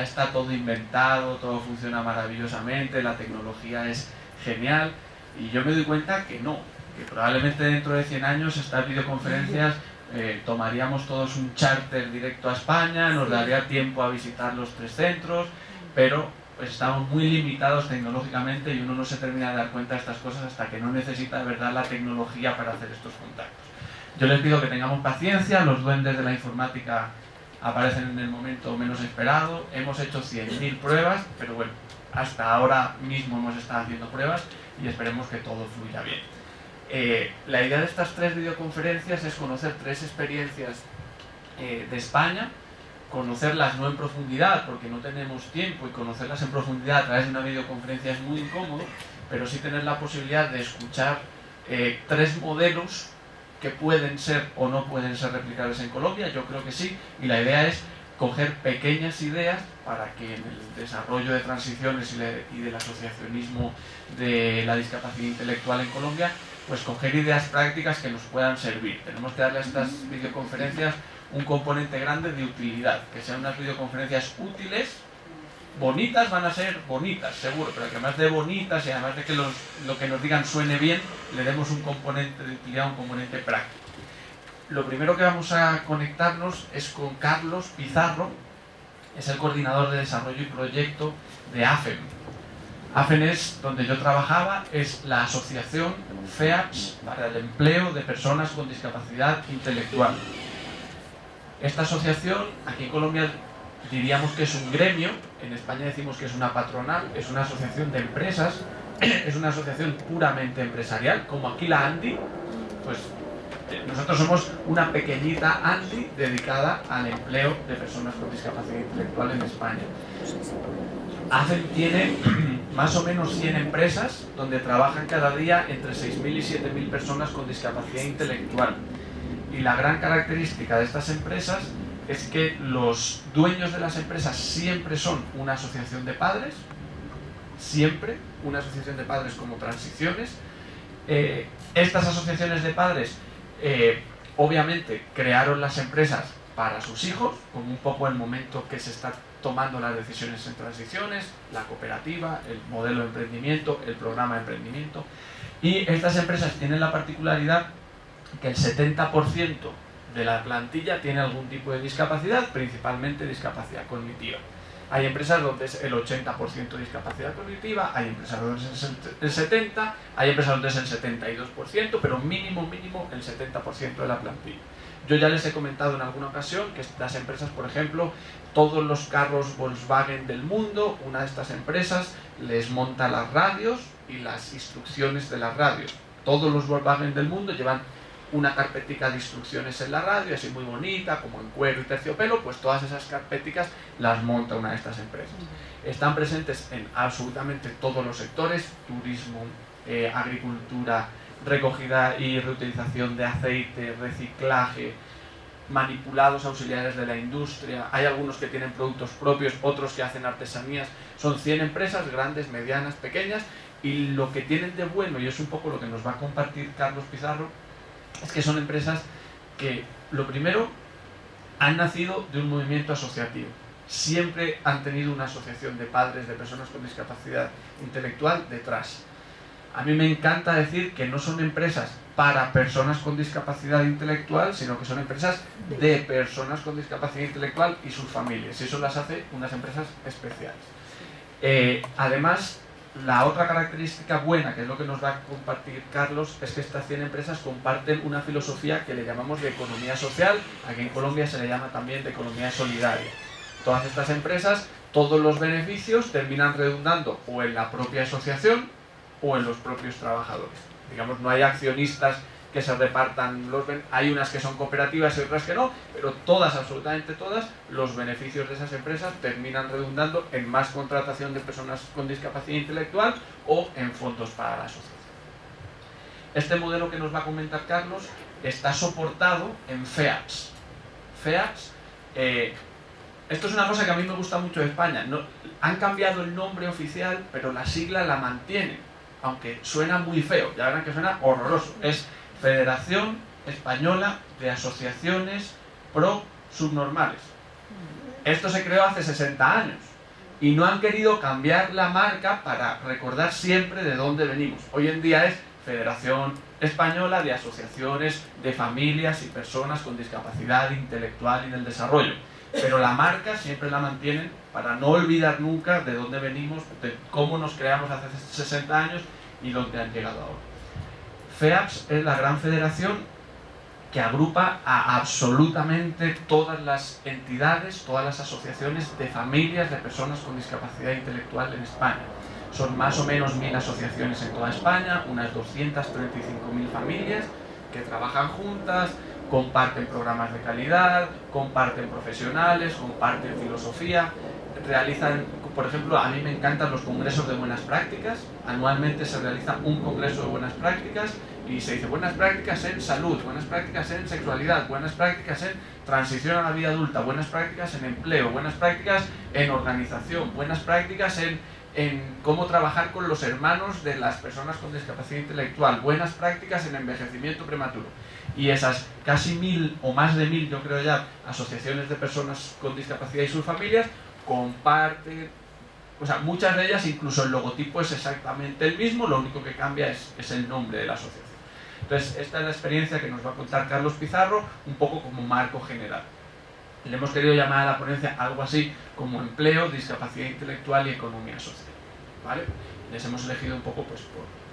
ya está todo inventado, todo funciona maravillosamente, la tecnología es genial, y yo me doy cuenta que no, que probablemente dentro de 100 años estas videoconferencias tomaríamos todos un charter directo a España, nos daría tiempo a visitar los 3 centros, pero pues estamos muy limitados tecnológicamente y uno no se termina de dar cuenta de estas cosas hasta que no necesita de verdad la tecnología para hacer estos contactos. Yo les pido que tengamos paciencia, los duendes de la informática aparecen en el momento menos esperado, hemos hecho 100.000 pruebas, pero bueno, hasta ahora mismo hemos estado haciendo pruebas y esperemos que todo fluya bien. La idea de estas 3 videoconferencias es conocer 3 experiencias de España, conocerlas no en profundidad porque no tenemos tiempo, y conocerlas en profundidad a través de una videoconferencia es muy incómodo, pero sí tener la posibilidad de escuchar 3 modelos que pueden ser o no pueden ser replicables en Colombia. Yo creo que sí, y la idea es coger pequeñas ideas para que en el desarrollo de transiciones y del asociacionismo de la discapacidad intelectual en Colombia, pues coger ideas prácticas que nos puedan servir. Tenemos que darle a estas videoconferencias un componente grande de utilidad, que sean unas videoconferencias útiles. Bonitas van a ser bonitas, seguro, pero que además de bonitas y además de que lo que nos digan suene bien, le demos un componente de utilidad, un componente práctico. Lo primero que vamos a conectarnos es con Carlos Pizarro, es el coordinador de desarrollo y proyecto de AFEM. AFEM es donde yo trabajaba, es la asociación FEAPS para el empleo de personas con discapacidad intelectual. Esta asociación, aquí en Colombia diríamos que es un gremio, en España decimos que es una patronal, es una asociación de empresas, es una asociación puramente empresarial, como aquí la ANDI, pues nosotros somos una pequeñita ANDI dedicada al empleo de personas con discapacidad intelectual en España. AFEM tiene más o menos 100 empresas donde trabajan cada día entre 6.000 y 7.000 personas con discapacidad intelectual. Y la gran característica de estas empresas es que los dueños de las empresas siempre son una asociación de padres, siempre una asociación de padres como Transiciones. Estas asociaciones de padres obviamente crearon las empresas para sus hijos, como un poco el momento que se está tomando las decisiones en Transiciones, la cooperativa, el modelo de emprendimiento, el programa de emprendimiento. Y estas empresas tienen la particularidad que el 70% de la plantilla tiene algún tipo de discapacidad, principalmente discapacidad cognitiva. Hay empresas donde es el 80% de discapacidad cognitiva, hay empresas donde es el 70%, hay empresas donde es el 72%, pero mínimo el 70% de la plantilla. Yo ya les he comentado en alguna ocasión que estas empresas, por ejemplo, todos los carros Volkswagen del mundo, una de estas empresas les monta las radios y las instrucciones de las radios. Todos los Volkswagen del mundo llevan una carpetica de instrucciones en la radio, así muy bonita, como en cuero y terciopelo, pues todas esas carpeticas las monta una de estas empresas. Están presentes en absolutamente todos los sectores: turismo, agricultura, recogida y reutilización de aceite, reciclaje, manipulados auxiliares de la industria. Hay algunos que tienen productos propios, otros que hacen artesanías. Son 100 empresas, grandes, medianas, pequeñas, y lo que tienen de bueno, y es un poco lo que nos va a compartir Carlos Pizarro, es que son empresas que, lo primero, han nacido de un movimiento asociativo. Siempre han tenido una asociación de padres de personas con discapacidad intelectual detrás. A mí me encanta decir que no son empresas para personas con discapacidad intelectual, sino que son empresas de personas con discapacidad intelectual y sus familias. Y eso las hace unas empresas especiales. Además, la otra característica buena, que es lo que nos va a compartir Carlos, es que estas 100 empresas comparten una filosofía que le llamamos de economía social. Aquí en Colombia se le llama también de economía solidaria. Todas estas empresas, todos los beneficios terminan redundando o en la propia asociación o en los propios trabajadores. Digamos, no hay accionistas que se repartan los beneficios. Hay unas que son cooperativas y otras que no, pero todas, absolutamente todas, los beneficios de esas empresas terminan redundando en más contratación de personas con discapacidad intelectual o en fondos para la asociación. Este modelo que nos va a comentar Carlos está soportado en FEAPS. FEAPS, esto es una cosa que a mí me gusta mucho de España. No, han cambiado el nombre oficial, pero la sigla la mantienen, aunque suena muy feo. Ya verán que suena horroroso. Es Federación Española de Asociaciones Pro Subnormales. Esto se creó hace 60 años y no han querido cambiar la marca para recordar siempre de dónde venimos. Hoy en día es Federación Española de Asociaciones de Familias y Personas con Discapacidad Intelectual y del Desarrollo. Pero la marca siempre la mantienen para no olvidar nunca de dónde venimos, de cómo nos creamos hace 60 años y dónde han llegado ahora. FEAPS es la gran federación que agrupa a absolutamente todas las entidades, todas las asociaciones de familias de personas con discapacidad intelectual en España. Son más o menos 1000 asociaciones en toda España, unas 235.000 familias que trabajan juntas, comparten programas de calidad, comparten profesionales, comparten filosofía, realizan, por ejemplo, a mí me encantan los congresos de buenas prácticas. Anualmente se realiza un congreso de buenas prácticas y se dice buenas prácticas en salud, buenas prácticas en sexualidad, buenas prácticas en transición a la vida adulta, buenas prácticas en empleo, buenas prácticas en organización, buenas prácticas en cómo trabajar con los hermanos de las personas con discapacidad intelectual, buenas prácticas en envejecimiento prematuro. Y esas casi 1000 o más de 1000, yo creo ya, asociaciones de personas con discapacidad y sus familias comparten, o sea, muchas de ellas incluso el logotipo es exactamente el mismo, lo único que cambia es el nombre de la asociación. Entonces, esta es la experiencia que nos va a contar Carlos Pizarro, un poco como marco general. Le hemos querido llamar a la ponencia algo así como empleo, discapacidad intelectual y economía social, ¿vale? Les hemos elegido un poco pues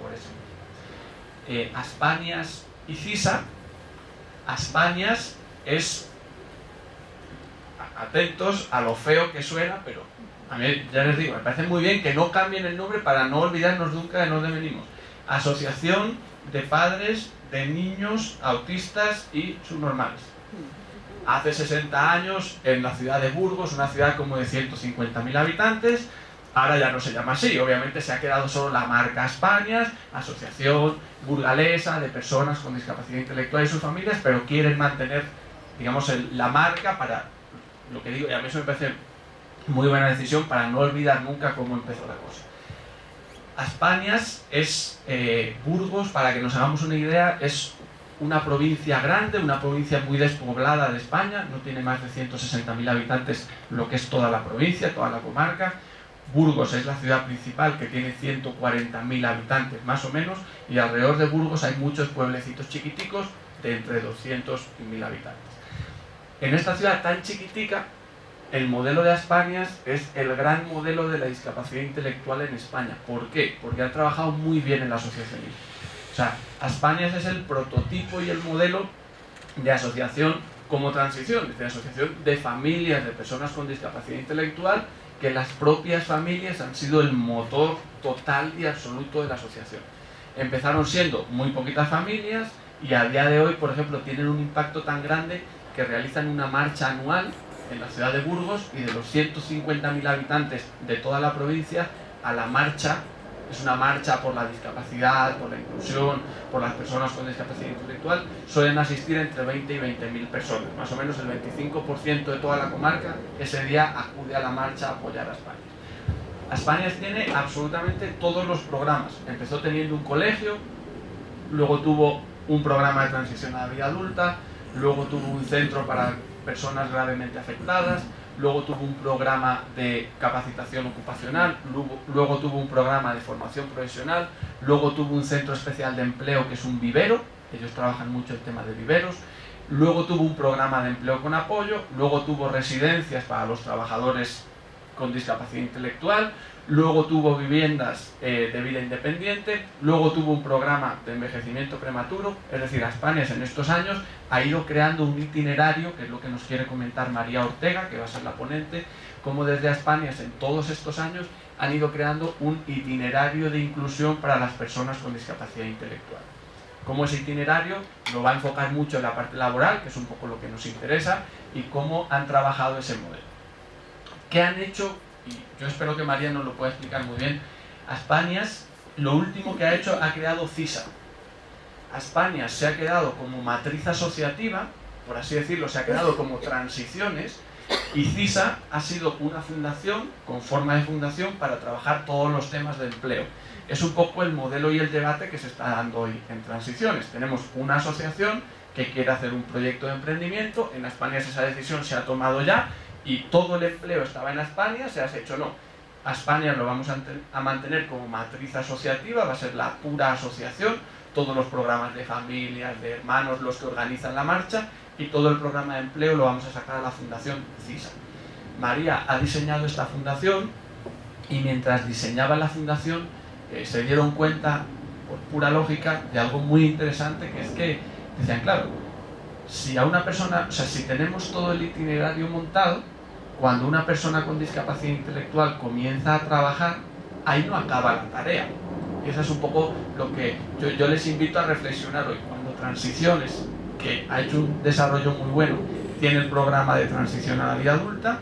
por eso. Aspanias y CISA. Aspanias es, atentos a lo feo que suena, pero a mí, ya les digo, me parece muy bien que no cambien el nombre para no olvidarnos nunca de dónde venimos. Asociación de Padres de Niños Autistas y Subnormales. Hace 60 años, en la ciudad de Burgos, una ciudad como de 150.000 habitantes, ahora ya no se llama así, obviamente se ha quedado solo la marca Aspanias, Asociación Burgalesa de Personas con Discapacidad Intelectual y sus familias, pero quieren mantener, digamos, la marca para, lo que digo, y a mí eso me parece muy buena decisión para no olvidar nunca cómo empezó la cosa. Aspanias es Burgos, para que nos hagamos una idea, es una provincia grande, una provincia muy despoblada de España, no tiene más de 160.000 habitantes lo que es toda la provincia, toda la comarca. Burgos es la ciudad principal que tiene 140.000 habitantes más o menos, y alrededor de Burgos hay muchos pueblecitos chiquiticos de entre 200 y 1000 habitantes. En esta ciudad tan chiquitica, el modelo de Aspanias es el gran modelo de la discapacidad intelectual en España. ¿Por qué? Porque ha trabajado muy bien en el asociacionismo. O sea, Aspanias es el prototipo y el modelo de asociación como transición, de asociación de familias de personas con discapacidad intelectual, que las propias familias han sido el motor total y absoluto de la asociación. Empezaron siendo muy poquitas familias y a día de hoy, por ejemplo, tienen un impacto tan grande que realizan una marcha anual en la ciudad de Burgos, y de los 150.000 habitantes de toda la provincia, a la marcha, es una marcha por la discapacidad, por la inclusión, por las personas con discapacidad intelectual, suelen asistir entre 20 y 20.000 personas, más o menos el 25% de toda la comarca ese día acude a la marcha a apoyar a España. Aspanias tiene absolutamente todos los programas. Empezó teniendo un colegio, luego tuvo un programa de transición a la vida adulta, luego tuvo un centro para personas gravemente afectadas, luego tuvo un programa de capacitación ocupacional, luego tuvo un programa de formación profesional, luego tuvo un centro especial de empleo que es un vivero, ellos trabajan mucho el tema de viveros, luego tuvo un programa de empleo con apoyo, luego tuvo residencias para los trabajadores con discapacidad intelectual, luego tuvo viviendas de vida independiente, luego tuvo un programa de envejecimiento prematuro. Es decir, Aspanias en estos años ha ido creando un itinerario, que es lo que nos quiere comentar María Ortega, que va a ser la ponente, cómo desde Aspanias en todos estos años han ido creando un itinerario de inclusión para las personas con discapacidad intelectual. Cómo ese itinerario lo va a enfocar mucho en la parte laboral, que es un poco lo que nos interesa, y cómo han trabajado ese modelo. ¿Qué han hecho? Y yo espero que María nos lo pueda explicar muy bien. Aspanias, lo último que ha hecho, ha creado CISA. Aspanias se ha quedado como matriz asociativa, por así decirlo, se ha quedado como transiciones, y CISA ha sido una fundación con forma de fundación para trabajar todos los temas de empleo. Es un poco el modelo y el debate que se está dando hoy en transiciones. Tenemos una asociación que quiere hacer un proyecto de emprendimiento, en Aspanias esa decisión se ha tomado ya, y todo el empleo estaba en Aspania, se has hecho no. A España lo vamos a mantener como matriz asociativa, va a ser la pura asociación, todos los programas de familias, de hermanos, los que organizan la marcha, y todo el programa de empleo lo vamos a sacar a la Fundación CISA. María ha diseñado esta fundación y mientras diseñaba la fundación se dieron cuenta, por pura lógica, de algo muy interesante, que es que decían, claro, si a una persona, o sea, si tenemos todo el itinerario montado, cuando una persona con discapacidad intelectual comienza a trabajar, ahí no acaba la tarea. Y eso es un poco lo que yo les invito a reflexionar hoy. Cuando Transiciones, que ha hecho un desarrollo muy bueno, tiene el programa de transición a la vida adulta,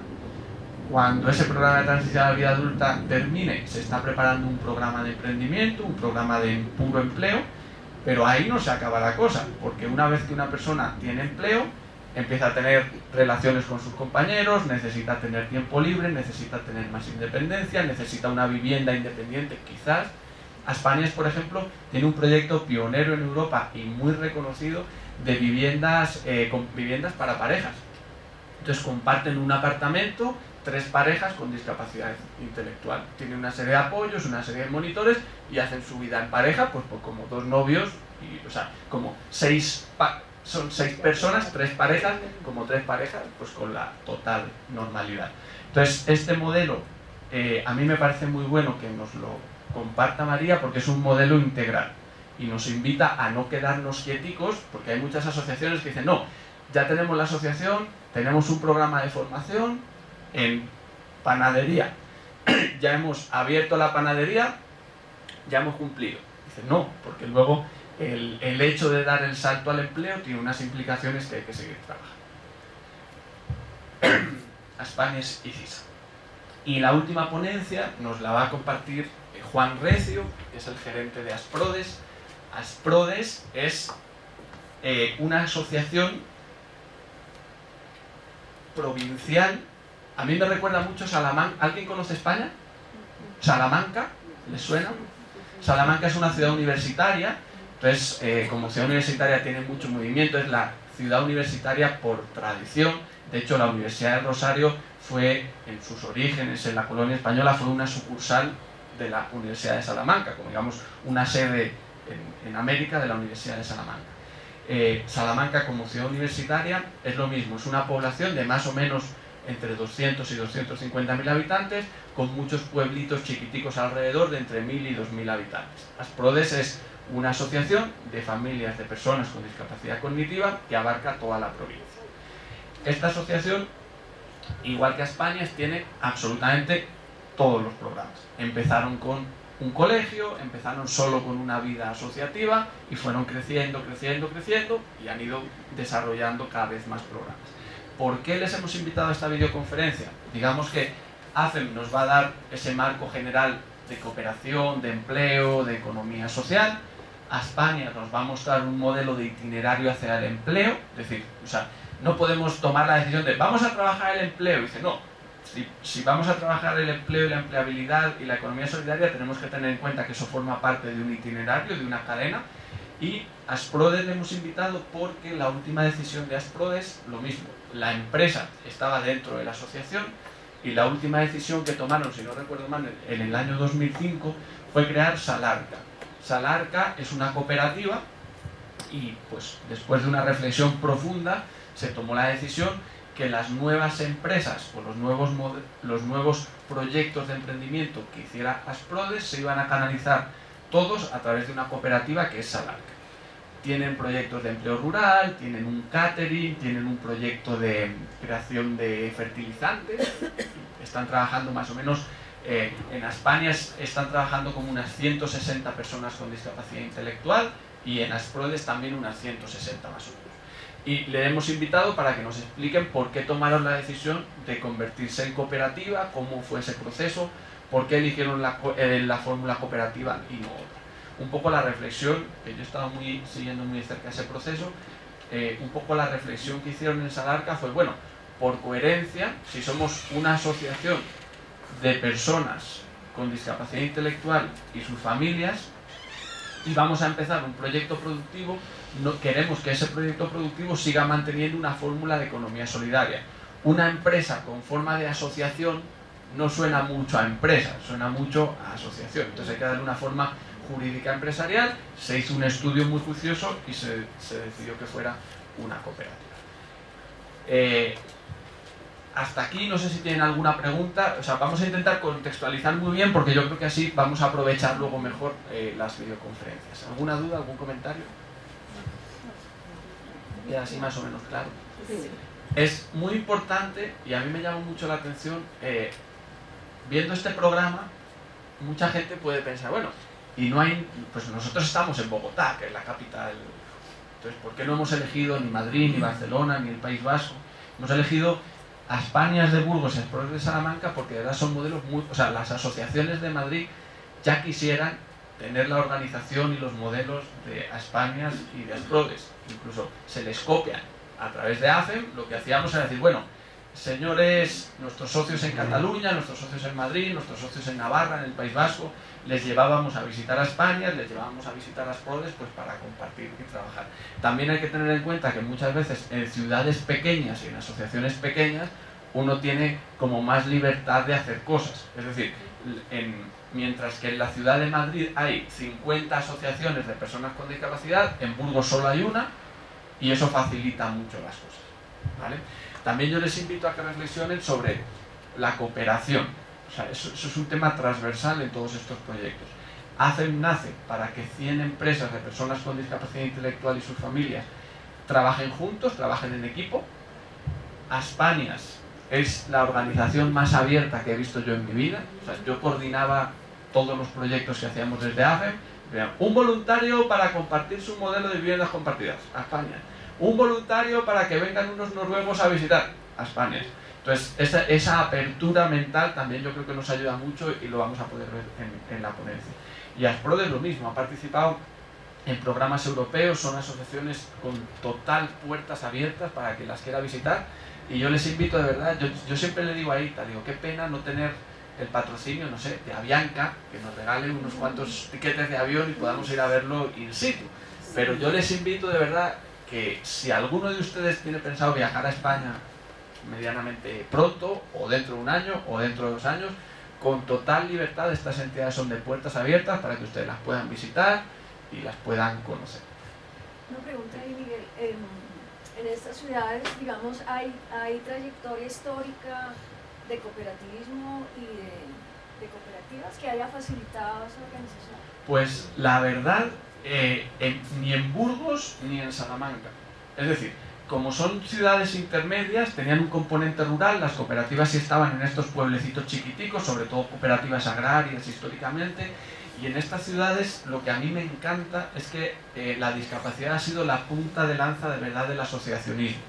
cuando ese programa de transición a la vida adulta termine, se está preparando un programa de emprendimiento, un programa de puro empleo, pero ahí no se acaba la cosa, porque una vez que una persona tiene empleo, empieza a tener relaciones con sus compañeros, necesita tener tiempo libre, necesita tener más independencia, necesita una vivienda independiente quizás. Aspanias, por ejemplo, tiene un proyecto pionero en Europa y muy reconocido de viviendas para parejas. Entonces comparten un apartamento 3 parejas con discapacidad intelectual. Tienen una serie de apoyos, una serie de monitores y hacen su vida en pareja, pues como 2 novios, o sea, como 6 son 6 personas, 3 parejas, como 3 parejas, pues con la total normalidad. Entonces, este modelo a mí me parece muy bueno que nos lo comparta María, porque es un modelo integral y nos invita a no quedarnos quieticos, porque hay muchas asociaciones que dicen, no, ya tenemos la asociación, tenemos un programa de formación en panadería, ya hemos abierto la panadería, ya hemos cumplido. Dicen, no, porque luego el hecho de dar el salto al empleo tiene unas implicaciones que hay que seguir trabajando. Aspanias y CISA. Y la última ponencia nos la va a compartir Juan Recio, que es el gerente de Asprodes. Asprodes es una asociación provincial. A mí me recuerda mucho a Salamanca. ¿Alguien conoce España? ¿Salamanca? ¿Les suena? Salamanca es una ciudad universitaria. Entonces, como ciudad universitaria tiene mucho movimiento, es la ciudad universitaria por tradición. De hecho, la Universidad del Rosario fue, en sus orígenes, en la colonia española, fue una sucursal de la Universidad de Salamanca, como digamos una sede en América de la Universidad de Salamanca. Salamanca como ciudad universitaria es lo mismo, es una población de más o menos entre 200 y 250.000 habitantes, con muchos pueblitos chiquiticos alrededor de entre 1.000 y 2.000 habitantes. Asprodes es una asociación de familias de personas con discapacidad cognitiva que abarca toda la provincia. Esta asociación, igual que Aspanias, tiene absolutamente todos los programas. Empezaron con un colegio, empezaron solo con una vida asociativa y fueron creciendo y han ido desarrollando cada vez más programas. ¿Por qué les hemos invitado a esta videoconferencia? Digamos que ACEM nos va a dar ese marco general de cooperación, de empleo, de economía social. Aspania nos va a mostrar un modelo de itinerario hacia el empleo, es decir, o sea, no podemos tomar la decisión de vamos a trabajar el empleo, y dice no, si vamos a trabajar el empleo y la empleabilidad y la economía solidaria, tenemos que tener en cuenta que eso forma parte de un itinerario, de una cadena. Y Asprodes le hemos invitado porque la última decisión de Asprodes, lo mismo, la empresa estaba dentro de la asociación y la última decisión que tomaron, si no recuerdo mal, en el año 2005 fue crear Salarca. Salarca es una cooperativa y pues después de una reflexión profunda se tomó la decisión que las nuevas empresas o los nuevos proyectos de emprendimiento que hiciera Asprodes se iban a canalizar todos a través de una cooperativa que es Salarca. Tienen proyectos de empleo rural, tienen un catering, tienen un proyecto de creación de fertilizantes, están trabajando más o menos, en España están trabajando como unas 160 personas con discapacidad intelectual y en Asprodes también unas 160 más o menos. Y le hemos invitado para que nos expliquen por qué tomaron la decisión de convertirse en cooperativa, cómo fue ese proceso, por qué eligieron la fórmula cooperativa y no otra. Un poco la reflexión, que yo he estado siguiendo muy de cerca ese proceso, un poco la reflexión que hicieron en Salarca fue, bueno, por coherencia, si somos una asociación de personas con discapacidad intelectual y sus familias, y vamos a empezar un proyecto productivo, no queremos que ese proyecto productivo siga manteniendo una fórmula de economía solidaria. una empresa con forma de asociación no suena mucho a empresa, suena mucho a asociación. Entonces hay que darle una forma jurídica empresarial, se hizo un estudio muy juicioso y se decidió que fuera una cooperativa. Hasta aquí, no sé si tienen alguna pregunta. O sea, vamos a intentar contextualizar muy bien porque yo creo que así vamos a aprovechar luego mejor las videoconferencias. ¿Alguna duda, algún comentario? Queda así más o menos claro. Sí. Es muy importante, y a mí me llama mucho la atención, viendo este programa, mucha gente puede pensar, bueno, y no hay, pues nosotros estamos en Bogotá, que es la capital, entonces ¿por qué no hemos elegido ni Madrid, ni Barcelona, ni el País Vasco? Hemos elegido Aspanias de Burgos y Asprodes de Salamanca porque de verdad son modelos muy, o sea, las asociaciones de Madrid ya quisieran tener la organización y los modelos de Aspanias y de Asprodes, incluso se les copian a través de AFEM. Lo que hacíamos era decir, bueno, señores, nuestros socios en Cataluña, nuestros socios en Madrid, nuestros socios en Navarra, en el País Vasco, les llevábamos a visitar a España, les llevábamos a visitar a Asprodes, pues para compartir y trabajar. También hay que tener en cuenta que muchas veces en ciudades pequeñas y en asociaciones pequeñas uno tiene como más libertad de hacer cosas. Es decir, mientras que en la ciudad de Madrid hay 50 asociaciones de personas con discapacidad, en Burgos solo hay una, y eso facilita mucho las cosas, ¿vale? También yo les invito a que reflexionen sobre la cooperación. O sea, eso es un tema transversal en todos estos proyectos. AFEM nace para que 100 empresas de personas con discapacidad intelectual y sus familias trabajen juntos, trabajen en equipo. Aspanias es la organización más abierta que he visto yo en mi vida. O sea, yo coordinaba todos los proyectos que hacíamos desde AFEM. Un voluntario para compartir su modelo de viviendas compartidas, Aspanias. Un voluntario para que vengan unos noruegos a visitar, Aspanias. Entonces, esa apertura mental también yo creo que nos ayuda mucho y lo vamos a poder ver en la ponencia. Y Asprodes lo mismo, ha participado en programas europeos, son asociaciones con total puertas abiertas para que las quiera visitar. Y yo les invito de verdad, yo siempre le digo a Ita, digo, qué pena no tener el patrocinio, no sé, de Avianca, que nos regale unos cuantos tiquetes de avión y podamos ir a verlo in situ. Pero yo les invito de verdad que si alguno de ustedes tiene pensado viajar a España medianamente pronto, o dentro de un año, o dentro de 2 años, con total libertad, estas entidades son de puertas abiertas para que ustedes las puedan visitar y las puedan conocer. Una pregunta ahí, Miguel. En estas ciudades, digamos, hay trayectoria histórica de cooperativismo y de cooperativas que haya facilitado esa organización. Pues la verdad, ni en Burgos ni en Salamanca. Es decir, como son ciudades intermedias, tenían un componente rural, las cooperativas sí estaban en estos pueblecitos chiquiticos, sobre todo cooperativas agrarias históricamente, y en estas ciudades lo que a mí me encanta es que la discapacidad ha sido la punta de lanza de verdad del asociacionismo.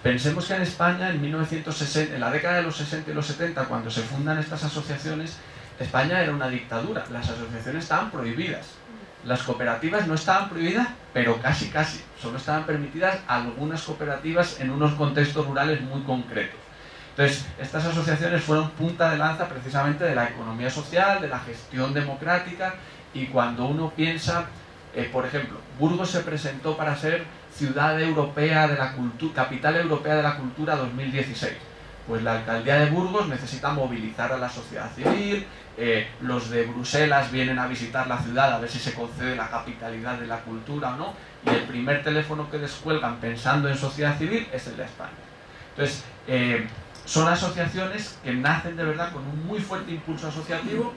Pensemos que en España, en la década de los 60 y los 70, cuando se fundan estas asociaciones, España era una dictadura, las asociaciones estaban prohibidas. Las cooperativas no estaban prohibidas, pero casi, solo estaban permitidas algunas cooperativas en unos contextos rurales muy concretos. Entonces, estas asociaciones fueron punta de lanza precisamente de la economía social, de la gestión democrática, y cuando uno piensa, por ejemplo, Burgos se presentó para ser Ciudad Europea de la Cultura, Capital Europea de la Cultura 2016. Pues la alcaldía de Burgos necesita movilizar a la sociedad civil, los de Bruselas vienen a visitar la ciudad a ver si se concede la capitalidad de la cultura o no, y el primer teléfono que descuelgan pensando en sociedad civil es el de España. Entonces, son asociaciones que nacen de verdad con un muy fuerte impulso asociativo.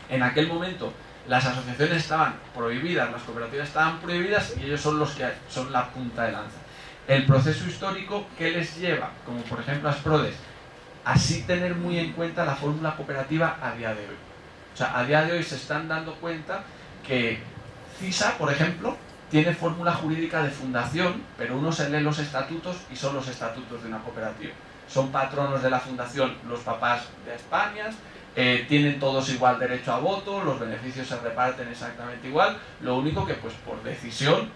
En aquel momento las asociaciones estaban prohibidas, las cooperativas estaban prohibidas, y ellos son los que son la punta de lanza. El proceso histórico, ¿qué les lleva? Como por ejemplo Asprodes, así tener muy en cuenta la fórmula cooperativa a día de hoy. O sea, a día de hoy se están dando cuenta que CISA, por ejemplo, tiene fórmula jurídica de fundación, pero uno se lee los estatutos y son los estatutos de una cooperativa. Son patronos de la fundación los papás de Aspanias, tienen todos igual derecho a voto, los beneficios se reparten exactamente igual, lo único que pues por decisión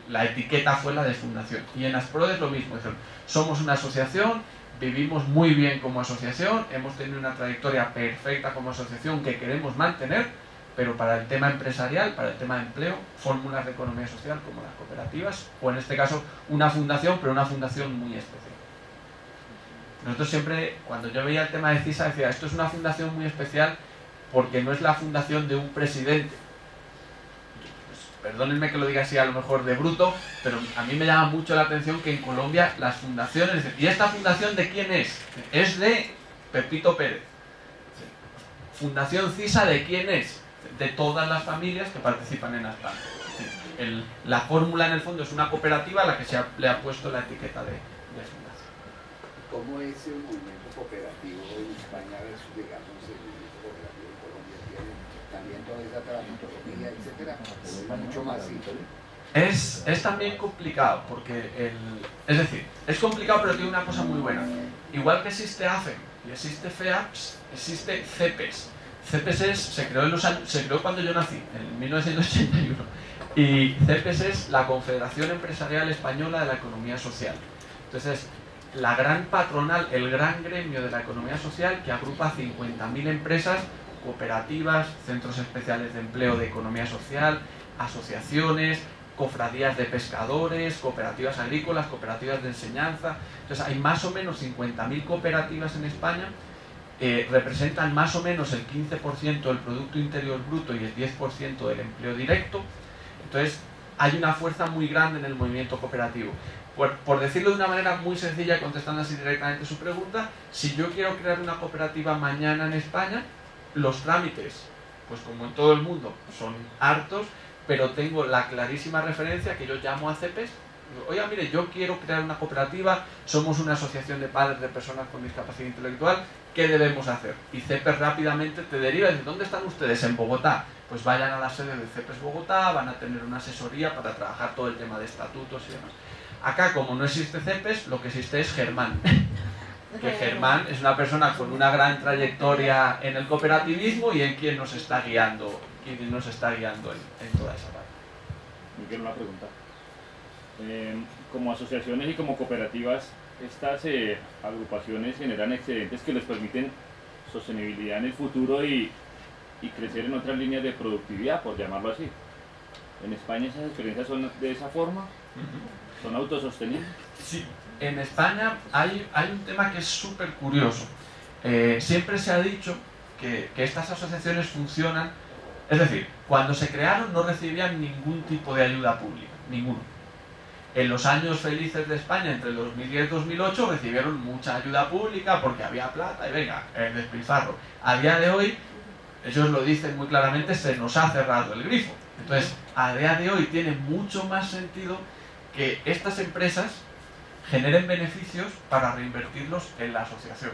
la etiqueta fue la de fundación. Y en Asprodes lo mismo, somos una asociación, vivimos muy bien como asociación, hemos tenido una trayectoria perfecta como asociación que queremos mantener, pero para el tema empresarial, para el tema de empleo, fórmulas de economía social como las cooperativas, o en este caso una fundación, pero una fundación muy especial. Nosotros siempre, cuando yo veía el tema de CISA, decía, esto es una fundación muy especial porque no es la fundación de un presidente. Pues, perdónenme que lo diga así a lo mejor de bruto, pero a mí me llama mucho la atención que en Colombia las fundaciones, ¿y esta fundación de quién es? Es de Pepito Pérez. Fundación CISA, ¿de quién es? De todas las familias que participan en Aspana. La fórmula en el fondo es una cooperativa a la que le ha puesto la etiqueta de fundación. ¿Cómo es el movimiento cooperativo en España versus, digamos, el movimiento cooperativo en Colombia? ¿Tiene también toda esa tramitología, etcétera? ¿O mucho más simple? Es también complicado, porque es decir, es complicado pero tiene una cosa muy buena. Igual que existe AFEM y existe FEAPS, existe CEPES. CEPES se creó cuando yo nací, en 1981. Y CEPES es la Confederación Empresarial Española de la Economía Social. Entonces, la gran patronal, el gran gremio de la economía social que agrupa 50.000 empresas, cooperativas, centros especiales de empleo de economía social, asociaciones, cofradías de pescadores, cooperativas agrícolas, cooperativas de enseñanza. Entonces hay más o menos 50.000 cooperativas en España, representan más o menos el 15% del Producto Interior Bruto y el 10% del empleo directo. Entonces hay una fuerza muy grande en el movimiento cooperativo. Por decirlo de una manera muy sencilla, contestando así directamente su pregunta, si yo quiero crear una cooperativa mañana en España, los trámites, pues como en todo el mundo, son hartos, pero tengo la clarísima referencia que yo llamo a CEPES. Oiga, mire, yo quiero crear una cooperativa, somos una asociación de padres de personas con discapacidad intelectual, ¿qué debemos hacer? Y CEPES rápidamente te deriva y dice, ¿dónde están ustedes? En Bogotá. Pues vayan a la sede de CEPES Bogotá, van a tener una asesoría para trabajar todo el tema de estatutos y demás. Acá, como no existe CEPES, lo que existe es Germán. Que Germán es una persona con una gran trayectoria en el cooperativismo y en quien nos está guiando, en toda esa parte. Yo quiero una pregunta. Como asociaciones y como cooperativas, estas agrupaciones generan excedentes que les permiten sostenibilidad en el futuro y crecer en otras líneas de productividad, por llamarlo así. ¿En España esas experiencias son de esa forma? ¿Son autosostenibles? Sí, en España hay un tema que es súper curioso. Siempre se ha dicho que estas asociaciones funcionan, es decir, cuando se crearon no recibían ningún tipo de ayuda pública, ninguno. En los años felices de España, entre 2010 y 2008, recibieron mucha ayuda pública porque había plata y venga, el despilfarro. A día de hoy, ellos lo dicen muy claramente, se nos ha cerrado el grifo. Entonces, a día de hoy tiene mucho más sentido que estas empresas generen beneficios para reinvertirlos en la asociación.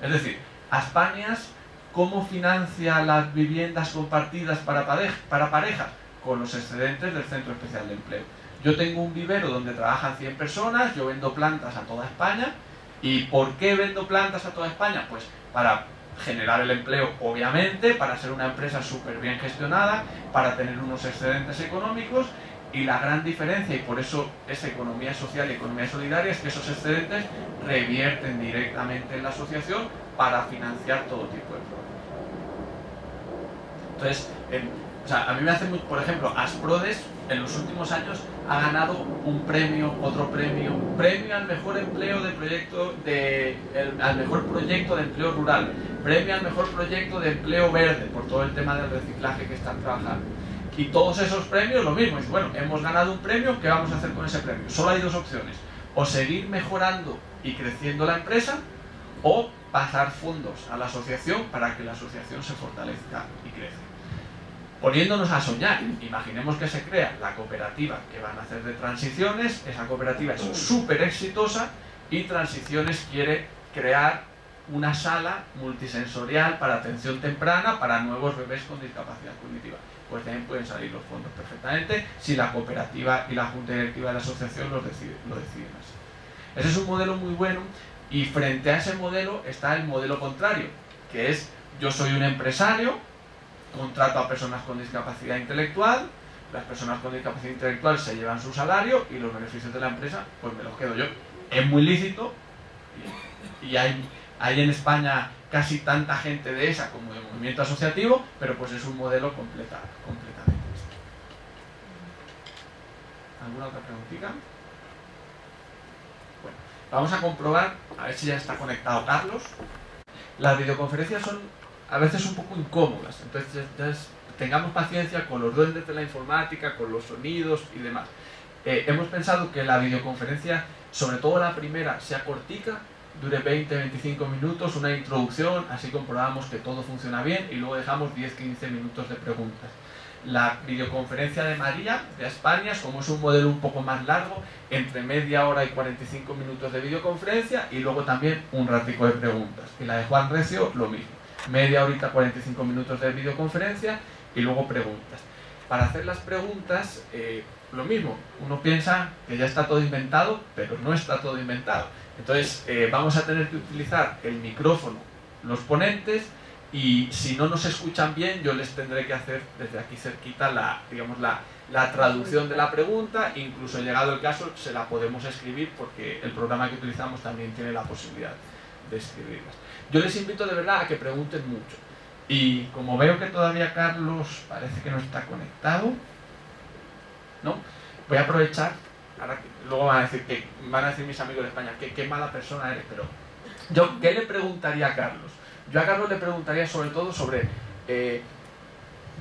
Es decir, Aspanias, ¿cómo financia las viviendas compartidas para parejas? Con los excedentes del Centro Especial de Empleo. Yo tengo un vivero donde trabajan 100 personas, yo vendo plantas a toda España. ¿Y por qué vendo plantas a toda España? Pues para generar el empleo, obviamente, para ser una empresa súper bien gestionada, para tener unos excedentes económicos. Y la gran diferencia, y por eso es economía social y economía solidaria, es que esos excedentes revierten directamente en la asociación para financiar todo tipo de proyectos. Entonces, a mí me hace muy, por ejemplo, Asprodes en los últimos años ha ganado un premio, otro premio, premio al mejor empleo de proyecto, al mejor proyecto de empleo rural, premio al mejor proyecto de empleo verde, por todo el tema del reciclaje que están trabajando. Y todos esos premios lo mismo, dice, bueno, hemos ganado un premio, ¿qué vamos a hacer con ese premio? Solo hay dos opciones, o seguir mejorando y creciendo la empresa, o pasar fondos a la asociación para que la asociación se fortalezca y crezca. Poniéndonos a soñar, imaginemos que se crea la cooperativa que van a hacer de Transiciones, esa cooperativa es súper exitosa y Transiciones quiere crear una sala multisensorial para atención temprana para nuevos bebés con discapacidad cognitiva. Pues también pueden salir los fondos perfectamente si la cooperativa y la junta directiva de la asociación lo deciden así. Ese es un modelo muy bueno y frente a ese modelo está el modelo contrario, que es yo soy un empresario, contrato a personas con discapacidad intelectual, las personas con discapacidad intelectual se llevan su salario y los beneficios de la empresa pues me los quedo yo. Es muy lícito y hay en España casi tanta gente de esa como de movimiento asociativo, pero pues es un modelo completamente distinto. ¿Alguna otra preguntita? Bueno, Vamos a comprobar, a ver si ya está conectado Carlos. Las videoconferencias son a veces un poco incómodas, entonces tengamos paciencia con los duendes de la informática, con los sonidos y demás. Hemos pensado que la videoconferencia, sobre todo la primera, sea cortica, dure 20-25 minutos, una introducción, así comprobamos que todo funciona bien y luego dejamos 10-15 minutos de preguntas. La videoconferencia de María, de España, como es un modelo un poco más largo, entre media hora y 45 minutos de videoconferencia y luego también un ratico de preguntas. Y la de Juan Recio, lo mismo, media horita, 45 minutos de videoconferencia y luego preguntas. Para hacer las preguntas, lo mismo, uno piensa que ya está todo inventado, pero no está todo inventado. Entonces vamos a tener que utilizar el micrófono, los ponentes, y si no nos escuchan bien, yo les tendré que hacer desde aquí cerquita la traducción de la pregunta, incluso llegado el caso se la podemos escribir porque el programa que utilizamos también tiene la posibilidad de escribirlas. Yo les invito de verdad a que pregunten mucho. Y como veo que todavía Carlos parece que no está conectado, ¿no? Voy a aprovechar, ahora que luego van a decir mis amigos de España, qué mala persona eres, pero yo, ¿qué le preguntaría a Carlos? Yo a Carlos le preguntaría sobre todo sobre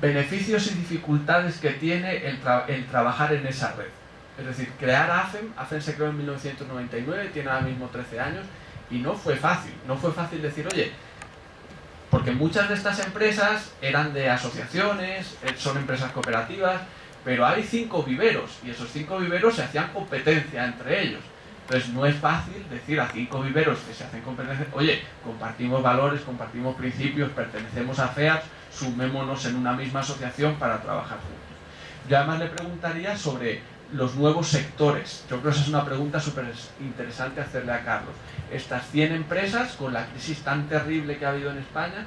beneficios y dificultades que tiene el trabajar en esa red. Es decir, crear AFEM se creó en 1999, tiene ahora mismo 13 años, y no fue fácil decir, oye, porque muchas de estas empresas eran de asociaciones, son empresas cooperativas, pero hay 5 viveros, y esos 5 viveros se hacían competencia entre ellos. Entonces no es fácil decir a 5 viveros que se hacen competencia, oye, compartimos valores, compartimos principios, pertenecemos a FEAPS, sumémonos en una misma asociación para trabajar juntos. Yo además le preguntaría sobre los nuevos sectores. Yo creo que esa es una pregunta súper interesante hacerle a Carlos. Estas 100 empresas, con la crisis tan terrible que ha habido en España,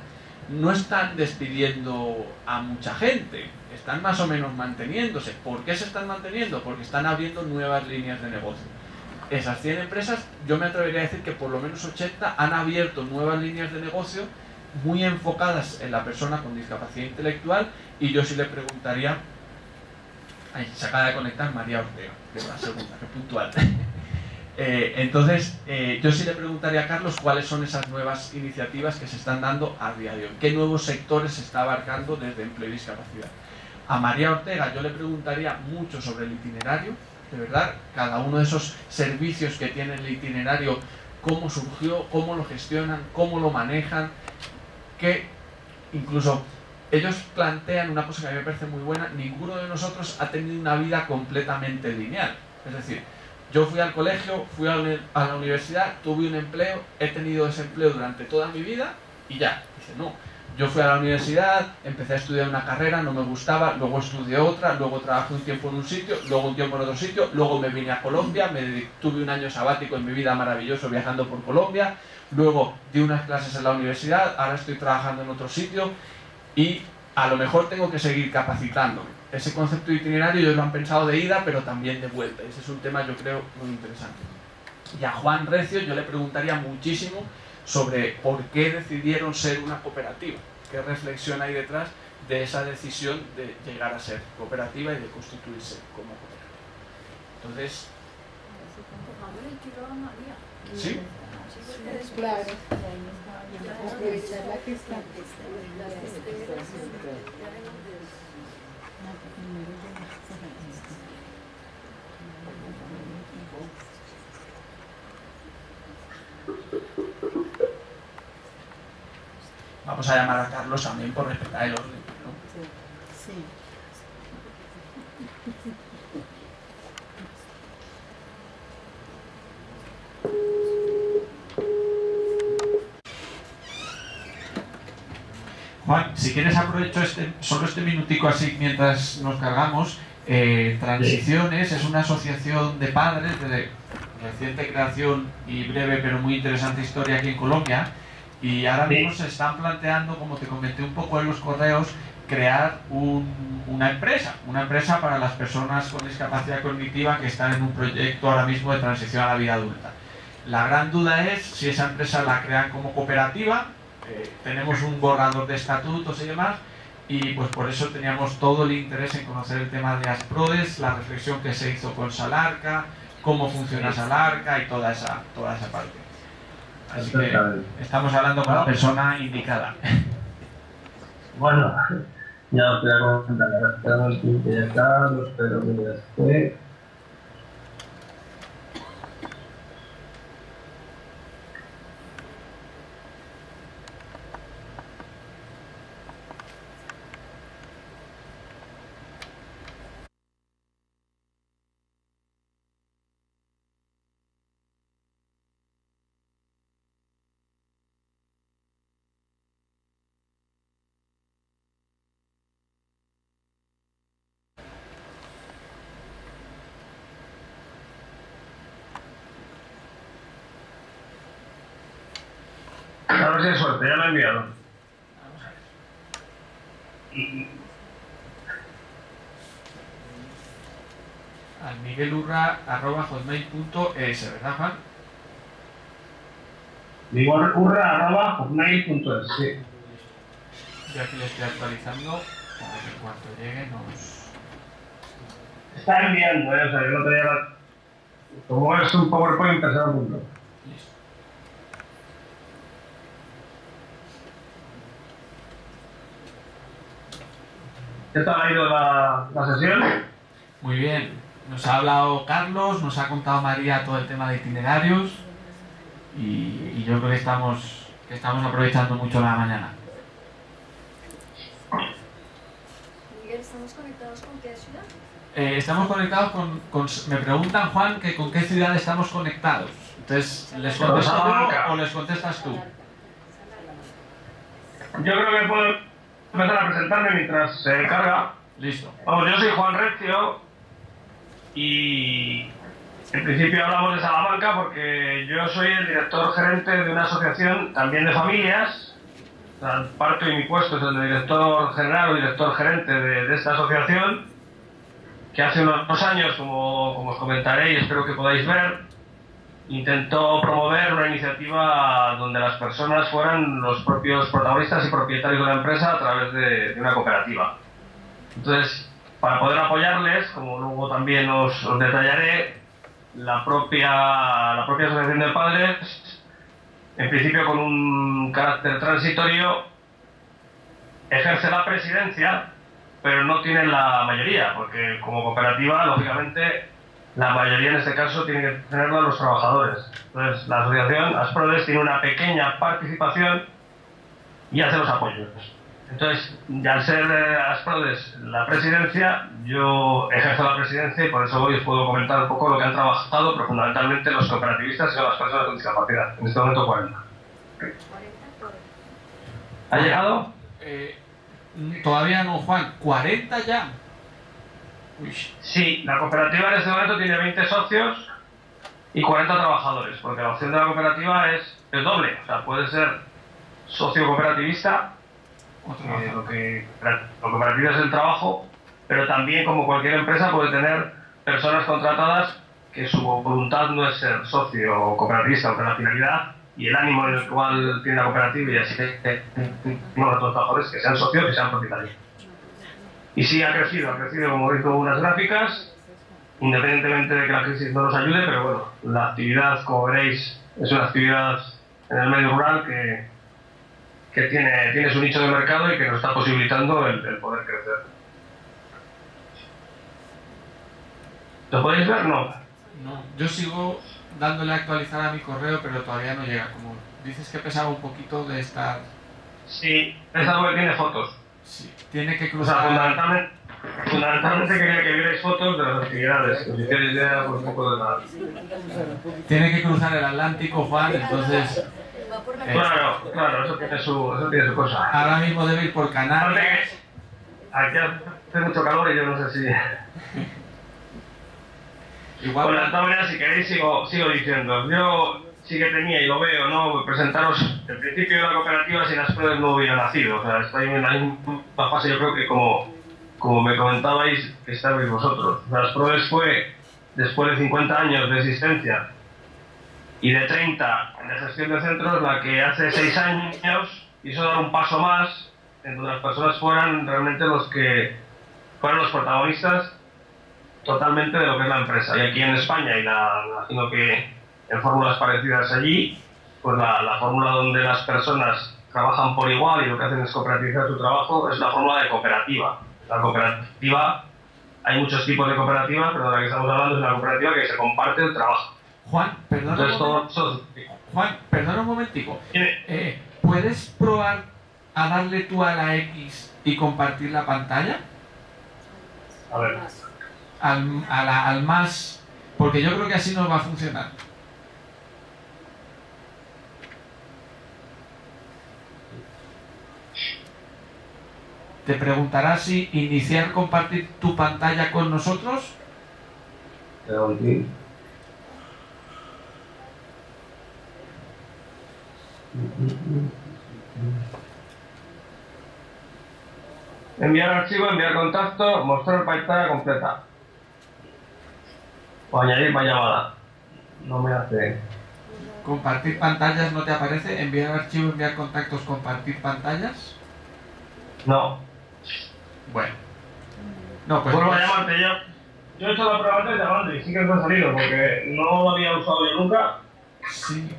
no están despidiendo a mucha gente, están más o menos manteniéndose. ¿Por qué se están manteniendo? Porque están abriendo nuevas líneas de negocio. Esas 100 empresas, yo me atrevería a decir que por lo menos 80 han abierto nuevas líneas de negocio muy enfocadas en la persona con discapacidad intelectual, y yo sí le preguntaría, ahí se acaba de conectar María Ortega, que es la segunda, que puntual. Entonces, yo sí le preguntaría a Carlos cuáles son esas nuevas iniciativas que se están dando a día de hoy, qué nuevos sectores se está abarcando desde empleo y discapacidad. A María Ortega yo le preguntaría mucho sobre el itinerario, de verdad, cada uno de esos servicios que tiene el itinerario, cómo surgió, cómo lo gestionan, cómo lo manejan, que incluso ellos plantean una cosa que a mí me parece muy buena: ninguno de nosotros ha tenido una vida completamente lineal. Es decir, yo fui al colegio, fui a la universidad, tuve un empleo, he tenido ese empleo durante toda mi vida y ya. Dice, no, yo fui a la universidad, empecé a estudiar una carrera, no me gustaba, luego estudié otra, luego trabajé un tiempo en un sitio, luego un tiempo en otro sitio, luego me vine a Colombia, tuve un año sabático en mi vida maravilloso viajando por Colombia, luego di unas clases en la universidad, ahora estoy trabajando en otro sitio y a lo mejor tengo que seguir capacitándome. Ese concepto de itinerario ellos lo han pensado de ida, pero también de vuelta. Ese es un tema, yo creo, muy interesante. Y a Juan Recio yo le preguntaría muchísimo sobre por qué decidieron ser una cooperativa, qué reflexión hay detrás de esa decisión de llegar a ser cooperativa y de constituirse como cooperativa. Entonces, ¿sí? Claro. Aprovechar la que está. Vamos a llamar a Carlos también por respetar el orden, ¿no? Sí. Juan, si quieres aprovecho solo este minutico así mientras nos cargamos. Transiciones es una asociación de padres de reciente creación y breve pero muy interesante historia aquí en Colombia, y ahora mismo se están planteando, como te comenté un poco en los correos, crear una empresa para las personas con discapacidad cognitiva que están en un proyecto ahora mismo de transición a la vida adulta. La gran duda es si esa empresa la crean como cooperativa. Tenemos un borrador de estatutos y demás, y pues por eso teníamos todo el interés en conocer el tema de Asprodes, la reflexión que se hizo con Salarca, cómo funciona Salarca y toda esa parte. Así que estamos hablando con la persona indicada. Bueno, ya os voy a comentar, ahora esperamos que ya está, lo espero que ya esté. A ver si hay suerte, ya lo he enviado. Al miguelurra@hotmail.es, ¿verdad, Juan? miguelurra@hotmail.es, sí. Yo aquí le estoy actualizando para que cuando llegue nos... Está enviando, o sea, yo no tenía la... Como es un PowerPoint, tercero punto. Listo. ¿Qué tal ha ido la sesión? Muy bien. Nos ha hablado Carlos, nos ha contado María todo el tema de itinerarios y yo creo que estamos aprovechando mucho la mañana. Miguel, ¿estamos conectados con qué ciudad? Estamos conectados con... Me preguntan, Juan, que con qué ciudad estamos conectados. Entonces, ¿les contesto yo o les contestas tú? Yo creo que puedo empezar a presentarme mientras se carga. Listo. Vamos, yo soy Juan Recio y en principio hablamos de Salamanca porque yo soy el director gerente de una asociación también de familias. O sea, parte de mi puesto es el de director general o director gerente de esta asociación, que hace unos años, como os comentaré y espero que podáis ver, intentó promover una iniciativa donde las personas fueran los propios protagonistas y propietarios de la empresa a través de una cooperativa. Entonces, para poder apoyarles, como luego también os detallaré, la propia asociación de padres, en principio con un carácter transitorio, ejerce la presidencia, pero no tiene la mayoría, porque como cooperativa, lógicamente, la mayoría en este caso tiene que tenerla los trabajadores. Entonces, la asociación Asprodes tiene una pequeña participación y hace los apoyos. Entonces, al ser Asprodes la presidencia, yo ejerzo la presidencia y por eso hoy os puedo comentar un poco lo que han trabajado, pero fundamentalmente los cooperativistas y las personas con discapacidad. En este momento 40. 40 por... ¿Ha llegado? Todavía no, Juan. ¿40 ya? Uy. Sí, la cooperativa en este momento tiene 20 socios y 40 trabajadores, porque la opción de la cooperativa es doble. O sea, puede ser socio cooperativista, lo que cooperativo es el trabajo, pero también, como cualquier empresa, puede tener personas contratadas que su voluntad no es ser socio cooperativista, aunque la finalidad y el ánimo en el cual tiene la cooperativa y así que los trabajadores que sean socios, que sean propietarios. Y sí, ha crecido como veis con unas gráficas, independientemente de que la crisis no nos ayude, pero bueno, la actividad, como veréis, es una actividad en el medio rural que tiene su nicho de mercado y que nos está posibilitando el poder crecer. ¿Lo podéis ver? No. No, yo sigo dándole a actualizar a mi correo, pero todavía no llega. Como dices que pesaba un poquito de estar... Sí, esta web tiene fotos. Sí, tiene que O sea, cruzar... fundamentalmente quería que vierais fotos de las actividades, que os hicierais idea por un poco de la... Tiene que cruzar el Atlántico, Juan, entonces... Va por la Claro, eso tiene su cosa. Ahora mismo debe ir por Canarias. Aquí hace mucho calor y yo no sé si... Igual... Bueno, de todas maneras, si queréis, sigo diciendo. Yo sí que tenía, y lo veo, ¿no? Presentaros el principio de la cooperativa sin Asprodes no hubiera nacido. O sea, estoy en la misma fase, yo creo que como me comentabais, que estabais vosotros. O sea, Asprodes fue, después de 50 años de existencia y de 30 de gestión de centros, la que hace 6 años hizo dar un paso más en donde las personas fueran realmente los que fueran los protagonistas totalmente de lo que es la empresa. Y aquí en España, y imagino que en fórmulas parecidas allí, pues la fórmula donde las personas trabajan por igual y lo que hacen es cooperativizar su trabajo es la fórmula de cooperativa. La cooperativa, hay muchos tipos de cooperativas, pero de la que estamos hablando es una cooperativa que se comparte el trabajo. Juan, perdona Juan, perdona un momentico. ¿Puedes probar a darle tú a la X y compartir la pantalla? A ver. Al más, porque yo creo que así no va a funcionar. Te preguntará si iniciar compartir tu pantalla con nosotros. Enviar archivo, enviar contacto, mostrar pantalla completa. O añadir más llamada. No me hace. Compartir pantallas no te aparece. Enviar archivo, enviar contactos, compartir pantallas. No. Bueno. No, pues. Vuelvo a llamarte yo. Yo he hecho la prueba antes llamando y sí que me ha salido porque no lo había usado yo nunca. Sí.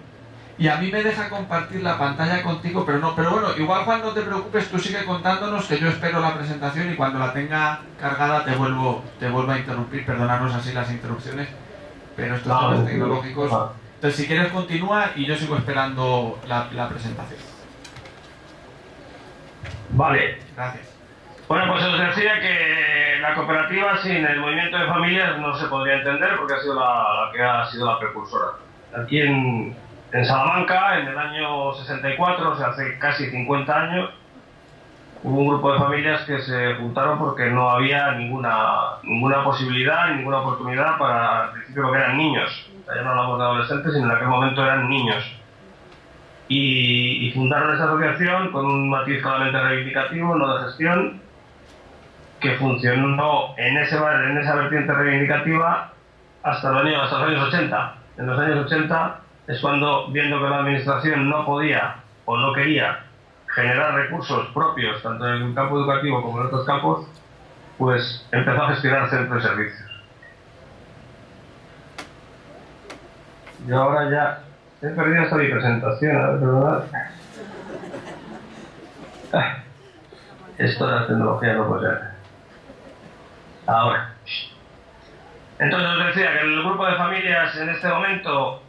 Y a mí me deja compartir la pantalla contigo, pero no. Pero bueno, igual Juan, no te preocupes, tú sigue contándonos que yo espero la presentación y cuando la tenga cargada te vuelvo a interrumpir. Perdónanos así las interrupciones, pero estos temas tecnológicos. Entonces, si quieres continúa y yo sigo esperando la presentación. Vale. Gracias. Bueno, pues os decía que la cooperativa sin el movimiento de familias no se podría entender porque ha sido la que ha sido la precursora. Aquí en Salamanca, en el año 64, o sea, hace casi 50 años, hubo un grupo de familias que se juntaron porque no había ninguna posibilidad, ninguna oportunidad para, al principio, lo que eran niños. O sea, ya no hablamos de adolescentes, sino en aquel momento eran niños. Y fundaron esta asociación con un matiz claramente reivindicativo, no de gestión, que funcionó en esa vertiente reivindicativa hasta los años 80. En los años 80 es cuando, viendo que la administración no podía o no quería generar recursos propios, tanto en el campo educativo como en otros campos, pues empezó a gestionar centros de servicios. Yo ahora ya he perdido hasta mi presentación, a ver, perdonad. Esto de la tecnología no puede ser. Ahora. Entonces os decía que el grupo de familias en este momento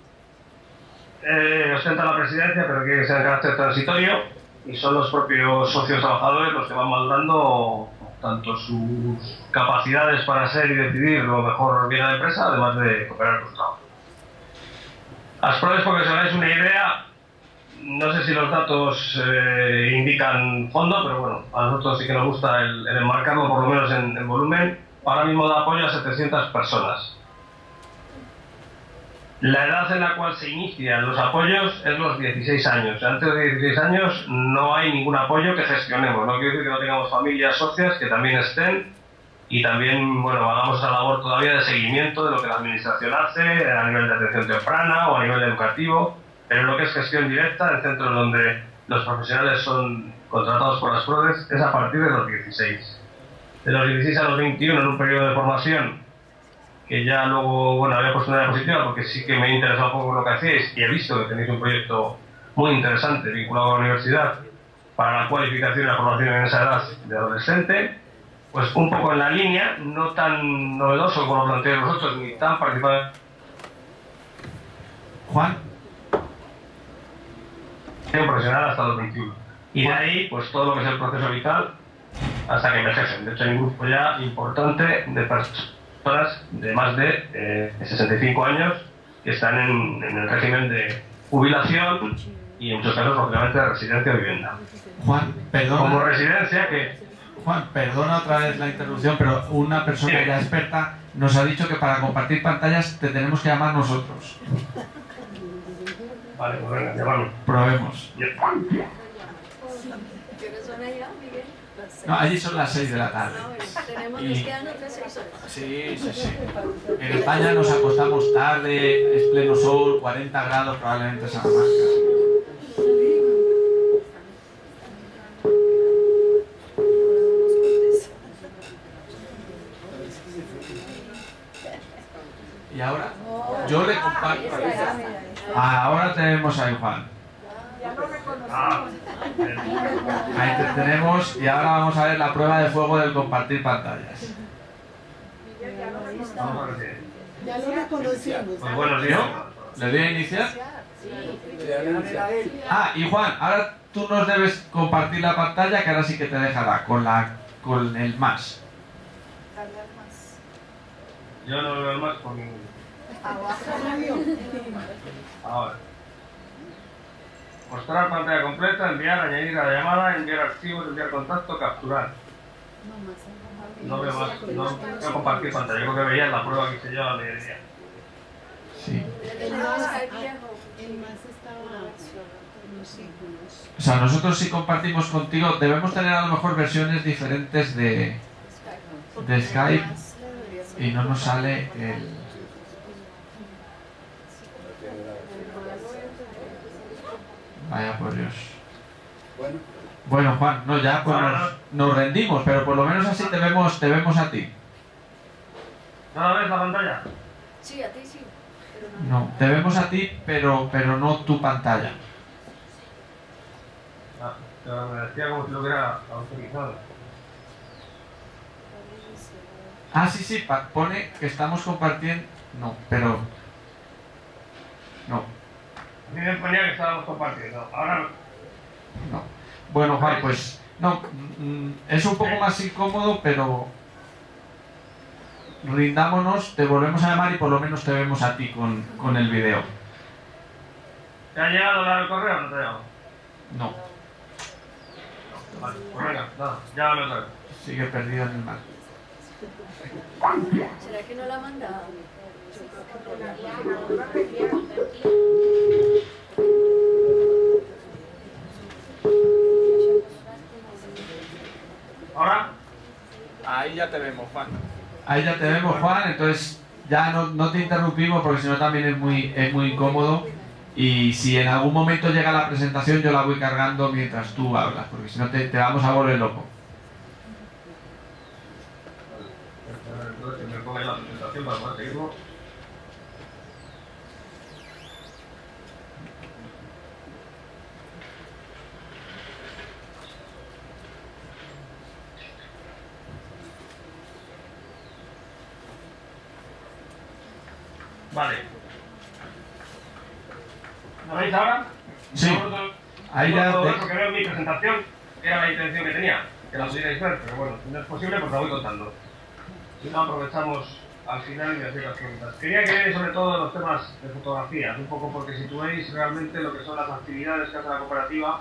ostenta la presidencia, pero quiere que sea de carácter transitorio, y son los propios socios trabajadores los que van madurando tanto sus capacidades para ser y decidir lo mejor bien a la empresa, además de cooperar con su trabajo. Las pruebas, porque os hagáis una idea, no sé si los datos indican fondo, pero bueno, a nosotros sí que nos gusta el enmarcarlo por lo menos en volumen. Ahora mismo da apoyo a 700 personas. La edad en la cual se inician los apoyos es los 16 años. Antes de 16 años no hay ningún apoyo que gestionemos. No quiere decir que no tengamos familias socias que también estén y también, bueno, hagamos esa labor todavía de seguimiento de lo que la administración hace a nivel de atención temprana o a nivel educativo, pero lo que es gestión directa en centros donde los profesionales son contratados por las PRODES es a partir de los 16. De los 16 a los 21 en un periodo de formación que ya luego, bueno, había puesto una diapositiva porque sí que me ha interesado un poco lo que hacéis y he visto que tenéis un proyecto muy interesante vinculado a la universidad para la cualificación y la formación en esa edad de adolescente, pues un poco en la línea, no tan novedoso como lo planteáis vosotros, ni tan participado. Juan. Profesional hasta los 21. Y de ahí, pues todo lo que es el proceso vital hasta que envejecen. De hecho, hay un grupo ya importante de personas de más de 65 años que están en el régimen de jubilación y en muchos casos, lógicamente, de residencia o vivienda. Juan, perdona. Como residencia que... Juan, perdona otra vez la interrupción, pero una persona ya experta nos ha dicho que para compartir pantallas te tenemos que llamar nosotros. Vale, pues venga, llamamos. Probemos. ¿Qué hora son allá, Miguel? No, allí son las 6 de la tarde. Nos quedan otras 6 horas. Sí. En España nos acostamos tarde, es pleno sol, 40 grados probablemente en Salamanca. Juan. Ahora tenemos a Juan. Ah, Ahí te tenemos y ahora vamos a ver la prueba de fuego del compartir pantallas. vamos a ver. Ya lo reconocimos. Pues buenos días. ¿Le doy a iniciar? Ah, y Juan, ahora tú nos debes compartir la pantalla, que ahora sí que te dejará con el más. Yo no veo más por ningún. Ahora. Mostrar pantalla completa, enviar, añadir a la llamada, enviar archivos, enviar contacto, capturar. No veo más, no veo compartir pantalla. Yo creo que veías la prueba que hice yo al mediodía. Sí. El más estaba unos íconos. O sea, nosotros si compartimos contigo, debemos tener a lo mejor versiones diferentes de Skype y no nos sale el... Vaya por Dios. Bueno, Bueno, Juan, no, ya pues nos rendimos, pero por lo menos así te vemos a ti. ¿No ves la pantalla? Sí, a ti sí. Pero No, te vemos a ti, pero no tu pantalla. Ah, pero me decía como si lo hubiera autorizado. Ah, sí, sí, pone que estamos compartiendo... No, pero... No, A mí me ponía que estábamos compartiendo. Ahora no. no. Bueno, Juan, pues... No, es un poco más incómodo, pero... Rindámonos, te volvemos a llamar y por lo menos te vemos a ti con el video. ¿Te ha llegado el correo o no te ha llegado? No, Vale, pues venga, nada, llámame otra vez. sigue perdido en el mar. ¿será que no la ha mandado? ¿Ahora? Ahí ya te vemos, Juan. Ahí ya te vemos, Juan, entonces ya no te interrumpimos porque si no también es muy incómodo. Y si en algún momento llega la presentación, yo la voy cargando mientras tú hablas, porque si no te vamos a volver loco. Entonces que me ponga la presentación para poder seguirlo. Vale. ¿Lo veis ahora? Sí. Ahí ya Todo te- eso que veo en mi presentación era la intención que tenía, que la pudierais ver, pero bueno, si no es posible, pues la voy contando. Si no, aprovechamos al final y me hacéis las preguntas. Quería que veáis sobre todo los temas de fotografías, un poco porque situéis realmente lo que son las actividades que hace la cooperativa,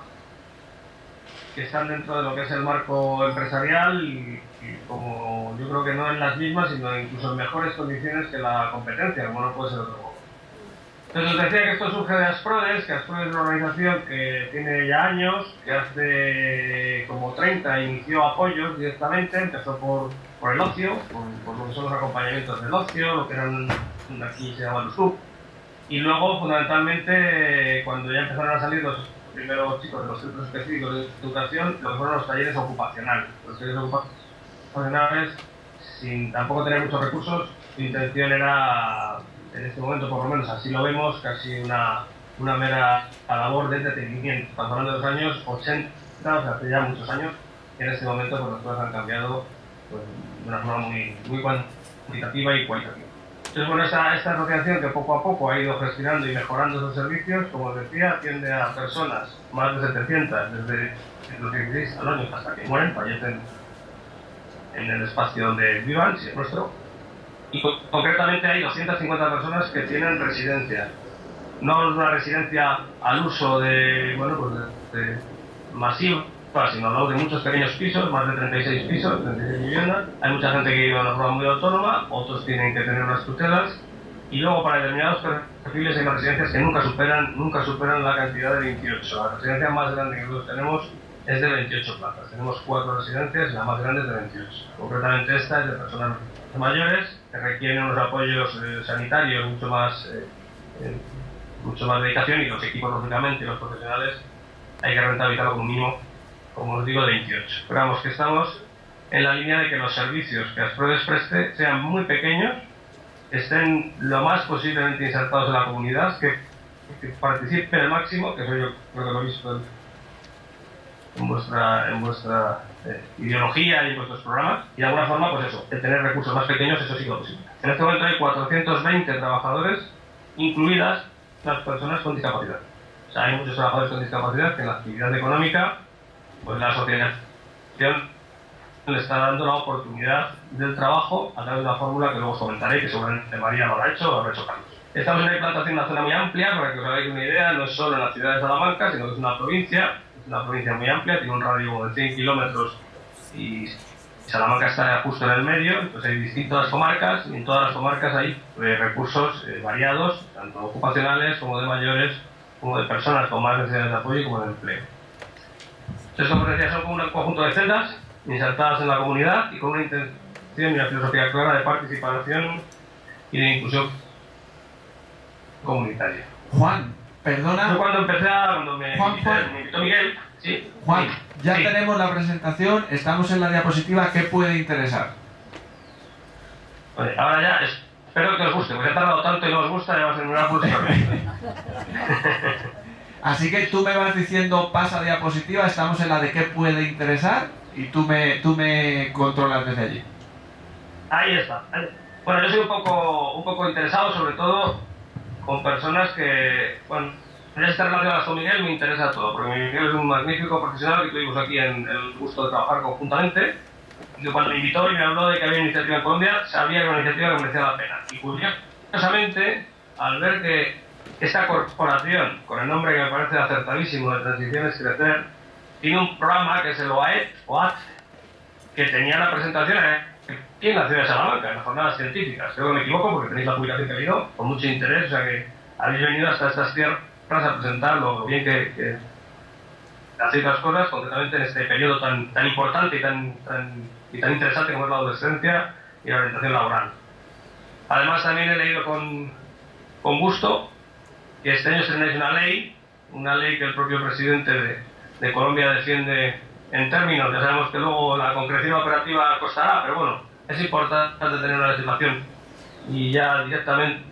que están dentro de lo que es el marco empresarial y como yo creo que no en las mismas, sino incluso en mejores condiciones que la competencia, como no puede ser de otro modo. Entonces os decía que esto surge de Asprodes, que Asprodes es una organización que tiene ya años, que hace como 30 inició apoyos directamente, empezó por el ocio, por lo que son los acompañamientos del ocio, lo que eran, aquí se llaman los club, y luego fundamentalmente cuando ya empezaron a salir los primeros chicos de los centros específicos de educación, lo que fueron los talleres ocupacionales. Los talleres ocupacionales, sin tampoco tener muchos recursos, su intención era, en este momento por lo menos así lo vemos, casi una mera labor de entretenimiento. Estamos hablando de los años 80, o sea, hace ya muchos años, y en este momento pues, las cosas han cambiado pues, de una forma muy cuantitativa y cualitativa. Entonces, bueno, esta asociación que poco a poco ha ido gestionando y mejorando esos servicios, como os decía, atiende a personas, más de 700, desde los 16 años hasta que mueren, fallecen en el espacio donde vivan, si es nuestro. Y concretamente hay 250 personas que tienen residencia. No es una residencia al uso de, bueno, pues de masiva, sino al lado de muchos pequeños pisos, más de 36 pisos, 36 viviendas. Hay mucha gente que vive de una forma muy autónoma, otros tienen que tener unas tutelas. Y luego para determinados perfiles hay residencias que nunca superan la cantidad de 28. La residencia más grande que nosotros tenemos es de 28 plazas. Tenemos 4 residencias y la más grande es de 28. Concretamente esta es de personas mayores que requieren unos apoyos sanitarios mucho más dedicación, y los equipos, lógicamente, y los profesionales hay que rentabilizarlo con un mínimo, como os digo, de 28. Esperamos que estamos en la línea de que los servicios que Asprodes preste sean muy pequeños, estén lo más posiblemente insertados en la comunidad, que participen al máximo, que eso yo creo que lo he visto en vuestra ideología y en vuestros programas, y de alguna forma, pues eso, el tener recursos más pequeños, eso sí lo posible. En este momento hay 420 trabajadores, incluidas las personas con discapacidad. O sea, hay muchos trabajadores con discapacidad que en la actividad económica, pues la asociación le está dando la oportunidad del trabajo a través de una fórmula que luego os comentaré, que seguramente María lo habrá hecho o lo habrá hecho Carlos. Estamos en una implantación en una zona muy amplia, para que os hagáis una idea, no es solo en la ciudad de Salamanca, sino que es una provincia muy amplia, tiene un radio de 100 kilómetros y Salamanca está justo en el medio, entonces hay distintas comarcas y en todas las comarcas hay recursos variados, tanto ocupacionales como de mayores, como de personas con más necesidades de apoyo y como de empleo. Entonces, como os decía, son como un conjunto de celdas insertadas en la comunidad y con una intención y una filosofía clara de participación y de inclusión comunitaria. Juan, perdona. Yo cuando me invitó Miguel, sí. Juan, ya sí. tenemos la presentación, estamos en la diapositiva, ¿qué puede interesar? Vale, ahora ya, espero que os guste, porque he tardado tanto y no os gusta, ya va a ser una frustración. Así que tú me vas diciendo, pasa diapositiva, estamos en la de qué puede interesar y tú me controlas desde allí. Ahí está. Bueno, yo soy un poco interesado, sobre todo con personas que, bueno, ya está relacionadas con Miguel, me interesa todo, porque Miguel es un magnífico profesional que tuvimos aquí en el gusto de trabajar conjuntamente. Y cuando me invitó y me habló de que había iniciativa en Colombia, sabía que era una iniciativa que merecía la pena. Y curiosamente, al ver que esta corporación, con el nombre que me parece acertadísimo de Transición es Crecer, tiene un programa que es el OAT, que tenía la presentación aquí en la ciudad de Salamanca, en las jornadas científicas. Creo que me equivoco porque tenéis la publicación que he leído con mucho interés, o sea que habéis venido hasta estas tierras a presentar lo bien que hacéis las cosas, concretamente en este periodo tan importante y tan interesante como es la adolescencia y la orientación laboral. Además, también he leído con gusto que este año estrenáis una ley que el propio presidente de Colombia defiende en términos, ya sabemos que luego la concreción operativa costará, pero bueno, es importante tener una legislación y ya directamente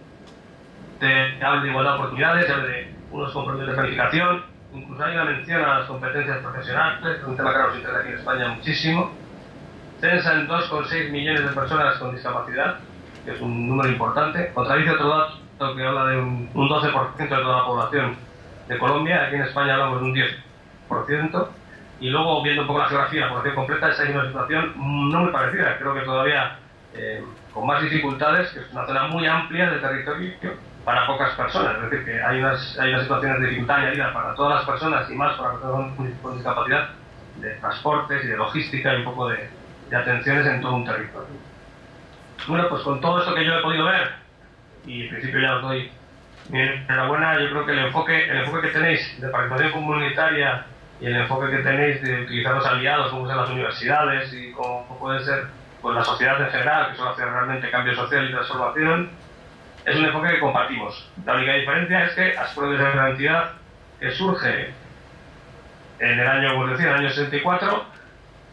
hable de igualdad de oportunidades, hable de unos compromisos de planificación, incluso hay una mención a las competencias profesionales, que es un tema que nos interesa aquí en España muchísimo. Censa en 2,6 millones de personas con discapacidad, que es un número importante. Contradice otro dato que habla de un 12% de toda la población de Colombia. Aquí en España hablamos de un 10%. Y luego, viendo un poco la geografía, la población completa, esa es una situación no muy parecida. Creo que todavía con más dificultades, que es una zona muy amplia de territorio para pocas personas. Es decir, que hay unas situaciones de dificultad añadida para todas las personas y más para personas con discapacidad, de transportes y de logística y un poco de atenciones en todo un territorio. Bueno, pues con todo esto que yo he podido ver, y en principio ya os doy mi enhorabuena, yo creo que el enfoque que tenéis de participación comunitaria y el enfoque que tenéis de utilizar los aliados, como son las universidades y como puede ser pues, la sociedad en general, que suele hacer realmente cambio social y transformación, es un enfoque que compartimos. La única diferencia es que Asprodes es una entidad que surge en el año, como decía, en el año 64,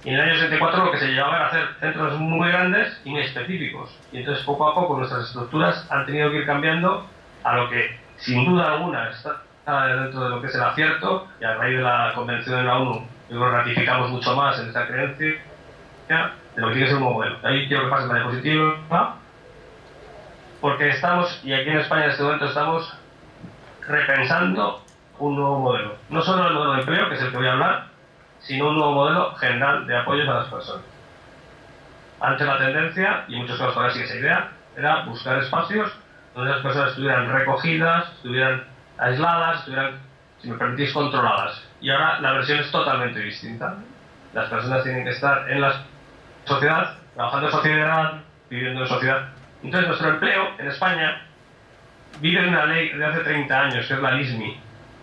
y en el año 64 lo que se llevaba era hacer centros muy grandes y muy específicos. Y entonces poco a poco nuestras estructuras han tenido que ir cambiando a lo que sin duda alguna está dentro de lo que es el acierto, y a raíz de la convención de la ONU lo ratificamos mucho más en esta creencia de lo que tiene que ser un nuevo modelo. Ahí quiero que pase la diapositiva, porque estamos, y aquí en España en este momento estamos repensando un nuevo modelo. No solo el modelo de empleo, que es el que voy a hablar, sino un nuevo modelo general de apoyos a las personas. Antes la tendencia, y en muchos casos ahora sigue esa idea, era buscar espacios donde las personas estuvieran recogidas, estuvieran aisladas, estuvieran, si me permitís, controladas. Y ahora la versión es totalmente distinta. Las personas tienen que estar en la sociedad, trabajando en sociedad, viviendo en sociedad. Entonces nuestro empleo en España vive en una ley de hace 30 años, que es la LISMI.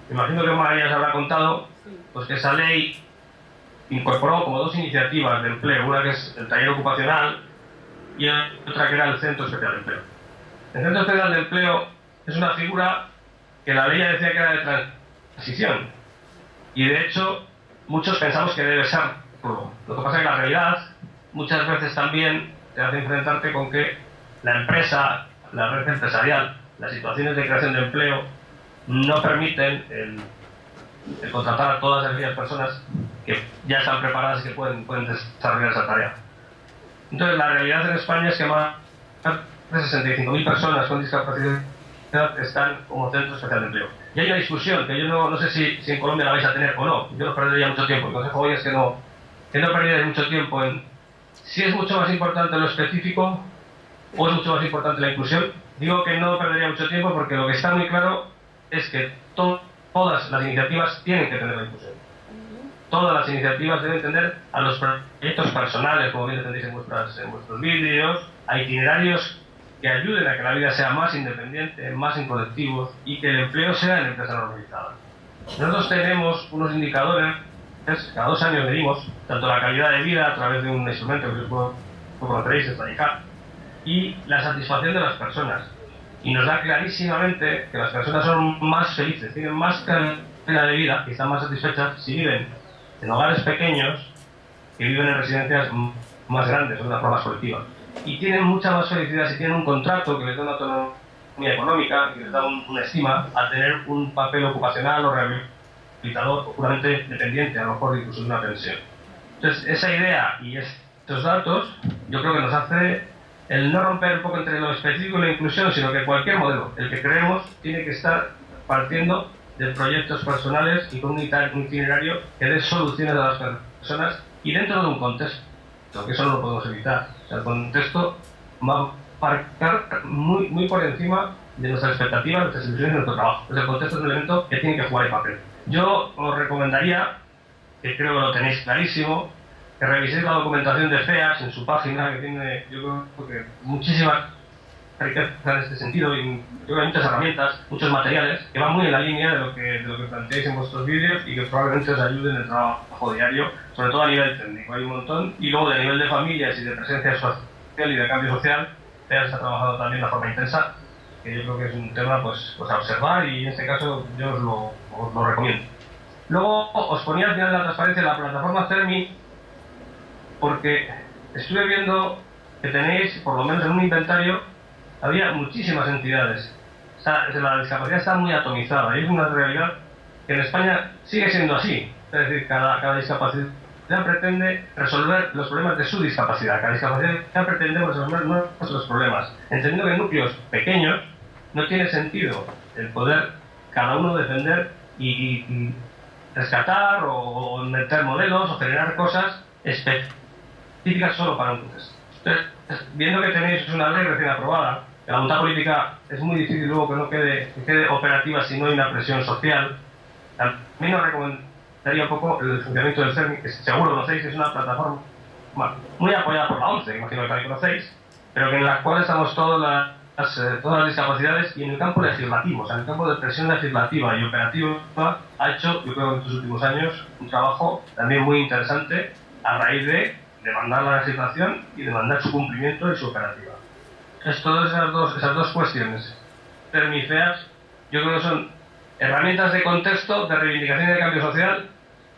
Me imagino que María os habrá contado pues que esa ley incorporó como dos iniciativas de empleo, una que es el taller ocupacional y otra que era el Centro Especial de Empleo. El Centro Especial de Empleo es una figura que la ley ya decía que era de transición, y de hecho muchos pensamos que debe ser puro. Lo que pasa es que la realidad muchas veces también te hace enfrentarte con que la empresa la red empresarial, las situaciones de creación de empleo no permiten el contratar a todas aquellas personas que ya están preparadas y que pueden desarrollar esa tarea. Entonces, la realidad en España es que más de 65.000 personas con discapacidad están como centro especial de empleo. Y hay una discusión que yo no sé si en Colombia la vais a tener o no. Yo no perdería mucho tiempo. El consejo hoy es que no perdería mucho tiempo en si es mucho más importante lo específico o es mucho más importante la inclusión. Digo que no perdería mucho tiempo porque lo que está muy claro es que todas las iniciativas tienen que tener la inclusión. Todas las iniciativas deben tener a los proyectos personales, como bien entendéis en vuestros vídeos, a itinerarios que ayuden a que la vida sea más independiente, más en colectivos y que el empleo sea en empresa normalizada. Nosotros tenemos unos indicadores, cada 2 años medimos tanto la calidad de vida a través de un instrumento que os conoceréis, es la ICAP, y la satisfacción de las personas. Y nos da clarísimamente que las personas son más felices, tienen más calidad de vida y están más satisfechas si viven en hogares pequeños que viven en residencias más grandes o de una forma colectiva. Y tienen mucha más felicidad si tienen un contrato que les da una autonomía económica, que les da una estima a tener un papel ocupacional o rehabilitador o puramente dependiente, a lo mejor incluso de una pensión. Entonces, esa idea y estos datos, yo creo que nos hace el no romper un poco entre lo específico y la inclusión, sino que cualquier modelo, el que creemos, tiene que estar partiendo de proyectos personales y con un itinerario que dé soluciones a las personas y dentro de un contexto, que eso no lo podemos evitar. O sea, el contexto va a marcar muy por encima de nuestras expectativas, nuestras ilusiones y nuestro trabajo. Entonces, el contexto es un elemento que tiene que jugar el papel. Yo os recomendaría, que creo que lo tenéis clarísimo, que reviséis la documentación de FEAS en su página, que tiene, yo creo que muchísima riqueza en este sentido, y yo creo que hay muchas herramientas, muchos materiales, que van muy en la línea de lo que planteáis en vuestros vídeos y que probablemente os ayuden en el trabajo diario, sobre todo a nivel técnico. Hay un montón, y luego de nivel de familias y de presencia social y de cambio social, FEAS ha trabajado también de forma intensa, que yo creo que es un tema pues a observar, y en este caso yo os lo recomiendo. Luego os ponía al final de la transparencia la plataforma CERMI, porque estuve viendo que tenéis, por lo menos en un inventario, había muchísimas entidades. O sea, la discapacidad está muy atomizada y es una realidad que en España sigue siendo así. Es decir, cada discapacidad pretende resolver los problemas de su discapacidad. Cada discapacidad pretende resolver nuestros problemas. Entendiendo que en núcleos pequeños no tiene sentido el poder cada uno defender y rescatar o meter modelos o generar cosas específicas solo para un contexto. Entonces, viendo que tenéis una ley recién aprobada, que la voluntad política es muy difícil luego que no quede operativa si no hay una presión social, también os recomendaría un poco el funcionamiento del CERMI, que seguro conocéis, que es una plataforma muy apoyada por la ONCE, imagino que también conocéis, pero que en la cual estamos todas las discapacidades, y en el campo legislativo, o sea, en el campo de presión legislativa y operativa, ha hecho, yo creo, en estos últimos años, un trabajo también muy interesante a raíz de demandar la legislación y demandar su cumplimiento y su operativa. Entonces, todas esas dos cuestiones, CERMI y FEAS, yo creo que son herramientas de contexto, de reivindicación y de cambio social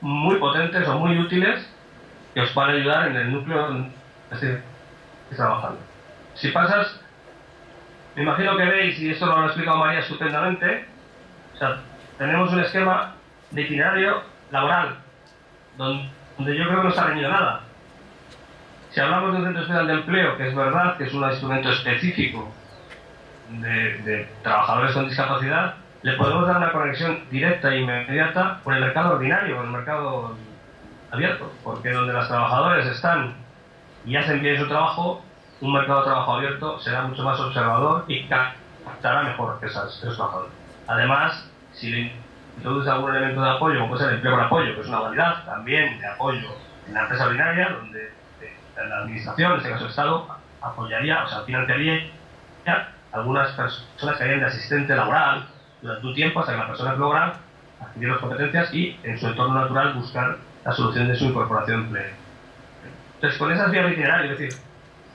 muy potentes o muy útiles que os van a ayudar en el núcleo donde estéis trabajando. Si pasas, me imagino que veis, y esto lo ha explicado María estupendamente, o sea, tenemos un esquema de itinerario laboral donde yo creo que no está reñido nada. Si hablamos de un centro especial de empleo, que es verdad que es un instrumento específico de trabajadores con discapacidad, le podemos dar una conexión directa e inmediata con el mercado ordinario, con el mercado abierto, porque donde los trabajadores están y hacen bien su trabajo, un mercado de trabajo abierto será mucho más observador y captará mejor esos trabajadores. Además, si le introduce algún elemento de apoyo, como puede ser el empleo por apoyo, que es una modalidad también de apoyo en la empresa ordinaria, donde la administración, en este caso el Estado, apoyaría, o sea, financiaría algunas personas que harían de asistente laboral durante un tiempo hasta que las personas logran adquirir las competencias y en su entorno natural buscar la solución de su incorporación plena. Entonces, con esas vías de itinerario, es decir,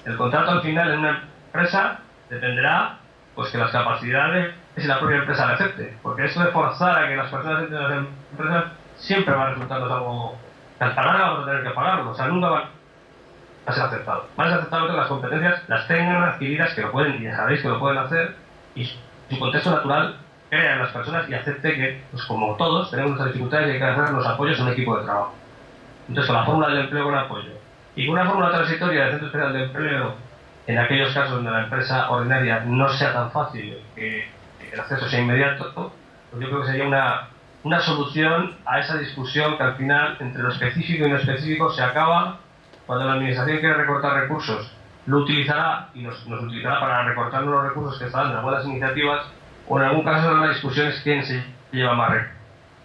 el contrato al final en una empresa dependerá pues que las capacidades y la propia empresa la acepte, porque esto de forzar a que las personas entren en las empresas siempre va a resultarnos algo que al pagar vamos a tener que pagarlo, o sea, nunca va a ser aceptado. Va a ser aceptado que las competencias las tengan adquiridas, que lo pueden, y ya sabéis que lo pueden hacer, y su contexto natural crea en las personas y acepte que, pues como todos, tenemos nuestras dificultades y hay que hacer los apoyos en un equipo de trabajo. Entonces, con la fórmula del empleo con apoyo y con una fórmula transitoria de centro especial de empleo, en aquellos casos donde la empresa ordinaria no sea tan fácil, que el acceso sea inmediato, pues yo creo que sería una solución a esa discusión que al final, entre lo específico y lo específico, se acaba cuando la administración quiere recortar recursos. Lo utilizará y nos utilizará para recortar los recursos que están en algunas iniciativas, o en algún caso la discusión es quién se lleva más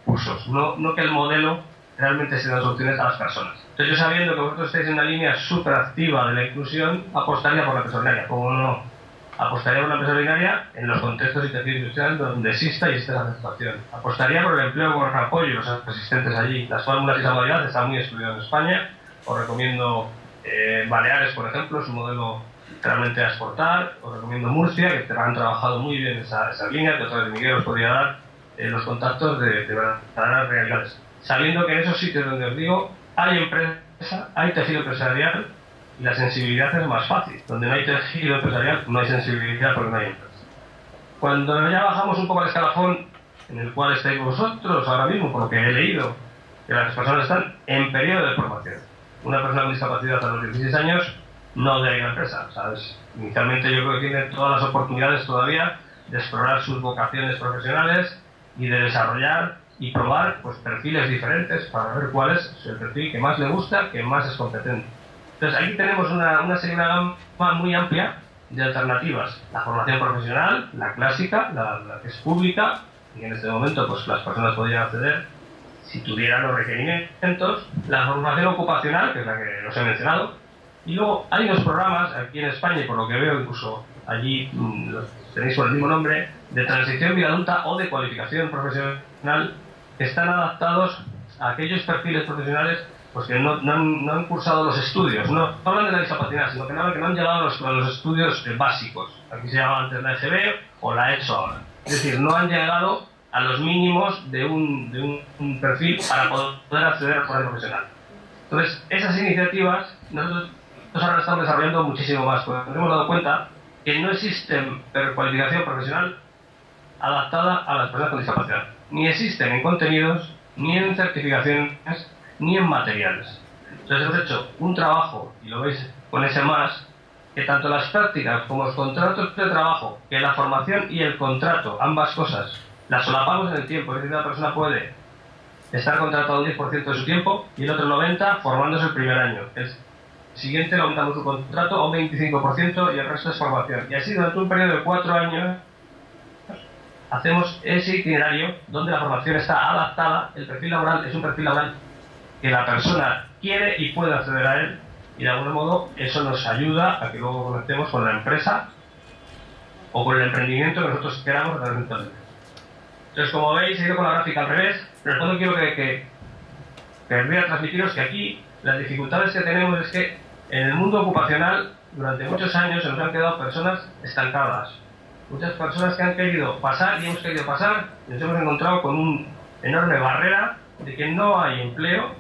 recursos, no que el modelo realmente se da soluciones a las personas. Entonces, yo sabiendo que vosotros estáis en una línea súper activa de la inclusión, apostaría por la empresa ordinaria. Como no, apostaría por la empresa ordinaria en los contextos y tejidos industriales donde exista y existe la aceptación. Apostaría por el empleo con apoyo, los asistentes allí. Las fórmulas y la modalidad están muy estudiadas en España. Os recomiendo Baleares, por ejemplo, es un modelo realmente a exportar. Os recomiendo Murcia, que han trabajado muy bien esas líneas, que a través de Miguel os podría dar los contactos de verdaderas realidades. Sabiendo que en esos sitios donde os digo hay empresa, hay tejido empresarial y la sensibilidad es más fácil. Donde no hay tejido empresarial no hay sensibilidad porque no hay empresa. Cuando ya bajamos un poco el escalafón en el cual estáis vosotros ahora mismo, por lo que he leído, que las personas están en periodo de formación. Una persona con discapacidad a los 16 años no debe ir a la empresa, ¿sabes? Inicialmente yo creo que tiene todas las oportunidades todavía de explorar sus vocaciones profesionales y de desarrollar y probar pues perfiles diferentes para ver cuál es el perfil que más le gusta, que más es competente. Entonces aquí tenemos una serie, una gama muy amplia de alternativas. La formación profesional, la clásica, la que es pública, y en este momento pues las personas podrían acceder si tuvieran los requerimientos. La formación ocupacional, que es la que os he mencionado, y luego hay unos programas aquí en España, y por lo que veo incluso allí los tenéis con el mismo nombre, de transición vida adulta o de cualificación profesional, que están adaptados a aquellos perfiles profesionales pues que no han cursado los estudios, no hablan de la discapacidad, sino que no han llegado a los estudios básicos. Aquí se llama antes la EGB o la ESO ahora. Es decir, no han llegado a los mínimos de un perfil para poder acceder al programa profesional. Entonces, esas iniciativas nosotros ahora estamos desarrollando muchísimo más, porque nos hemos dado cuenta que no existe cualificación profesional adaptada a las personas con discapacidad. Ni existen en contenidos, ni en certificaciones, ni en materiales. Entonces hemos hecho un trabajo, y lo veis con ese más, que tanto las prácticas como los contratos de trabajo, que la formación y el contrato, ambas cosas, las solapamos en el tiempo. Es decir, una persona puede estar contratado un 10% de su tiempo y el otro 90% formándose el primer año. El siguiente le aumentamos su contrato a un 25% y el resto es formación. Y así durante un periodo de 4 años hacemos ese itinerario donde la formación está adaptada, el perfil laboral es un perfil laboral que la persona quiere y puede acceder a él, y de algún modo eso nos ayuda a que luego conectemos con la empresa o con el emprendimiento que nosotros queramos realmente. Entonces, como veis, he ido con la gráfica al revés, pero en el fondo quiero que querría transmitiros que aquí las dificultades que tenemos es que en el mundo ocupacional durante muchos años se nos han quedado personas estancadas. Muchas personas que han querido pasar y hemos querido pasar, y nos hemos encontrado con una enorme barrera de que no hay empleo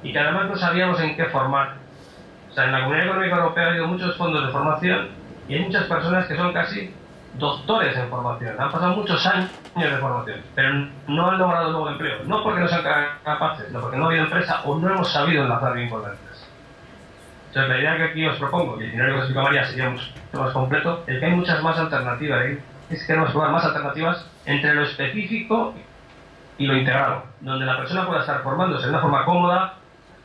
y que además no sabíamos en qué formar. O sea, en la Comunidad Económica Europea ha habido muchos fondos de formación y hay muchas personas que son casi doctores en formación. Han pasado muchos años de formación, pero no han logrado luego empleo. No porque no sean capaces, no porque no ha habido empresa o no hemos sabido enlazar bien con la empresa. Entonces, la idea que aquí os propongo, y el itinerario que os explica María sería mucho más completo, es que hay muchas más alternativas. Es que queremos probar más alternativas entre lo específico y lo integrado, donde la persona pueda estar formándose de una forma cómoda,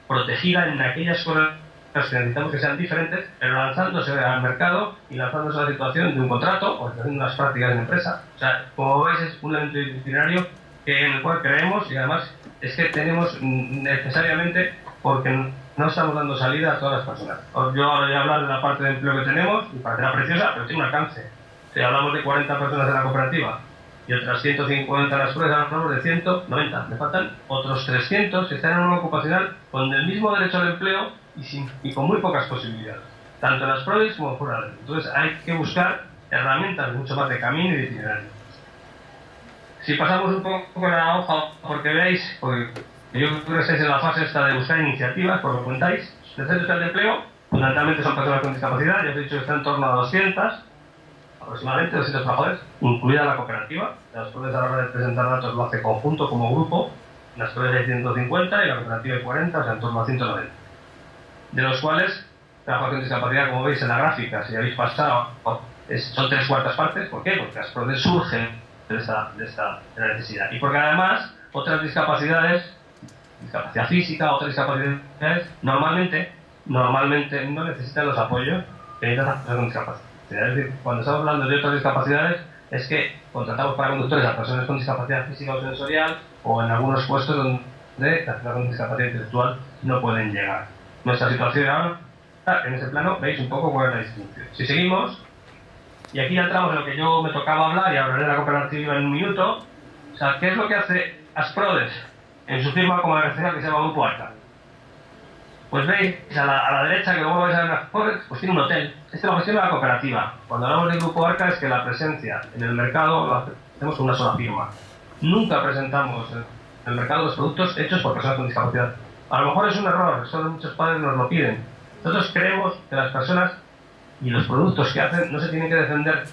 protegida en aquellas cosas que necesitamos que sean diferentes, pero lanzándose al mercado y lanzándose a la situación de un contrato o haciendo unas prácticas en empresa. O sea, como veis, es un elemento itinerario en el cual creemos, y además es que tenemos necesariamente, porque no estamos dando salida a todas las personas. Yo ahora voy a hablar de la parte de empleo que tenemos, y parecerá preciosa, pero tiene un alcance. Si hablamos de 40 personas de la cooperativa y otras 150 en las pruebas, hablamos de 190. Me faltan otros 300 que están en una ocupacional con el mismo derecho al empleo y con muy pocas posibilidades, tanto en las pruebas como fuera de él. Entonces hay que buscar herramientas mucho más de camino y de itinerario. Si pasamos un poco la hoja, porque veáis, porque yo creo que estáis en la fase esta de buscar iniciativas, por lo que contáis, del Centro Especial de Empleo, Fundamentalmente son personas con discapacidad, ya os he dicho que está en torno a 200, aproximadamente 200 trabajadores, incluida la cooperativa. Las pruebas a la hora de presentar datos lo hace conjunto como grupo, las pruebas hay 150 y la cooperativa hay 40, o sea, en torno a 190. De los cuales, trabajadores con discapacidad, como veis en la gráfica, si habéis pasado, son 3/4 partes. ¿Por qué? Porque las pruebas surgen de la necesidad. Y porque además, otras discapacidades, discapacidad física, otras discapacidades, normalmente no necesitan los apoyos que necesitan las personas con discapacidad. Es decir, cuando estamos hablando de otras discapacidades, es que contratamos para conductores a personas con discapacidad física o sensorial, o en algunos puestos donde las personas con discapacidad intelectual no pueden llegar. Nuestra situación ahora, en ese plano, veis un poco cuál es la distinción. Si seguimos, y aquí ya entramos en lo que yo me tocaba hablar, y hablaré de la cooperativa en un minuto. O sea, ¿qué es lo que hace Asprodes en su firma como comercial que se llama Grupo Arca? Pues veis, a la derecha, que luego vais a ver Asprodes, pues tiene un hotel. Este lo gestiona la cooperativa. Cuando hablamos del Grupo Arca es que la presencia en el mercado lo hacemos con una sola firma. Nunca presentamos en el mercado los productos hechos por personas con discapacidad. A lo mejor es un error, solo muchos padres nos lo piden. Nosotros creemos que las personas y los productos que hacen no se tienen que defender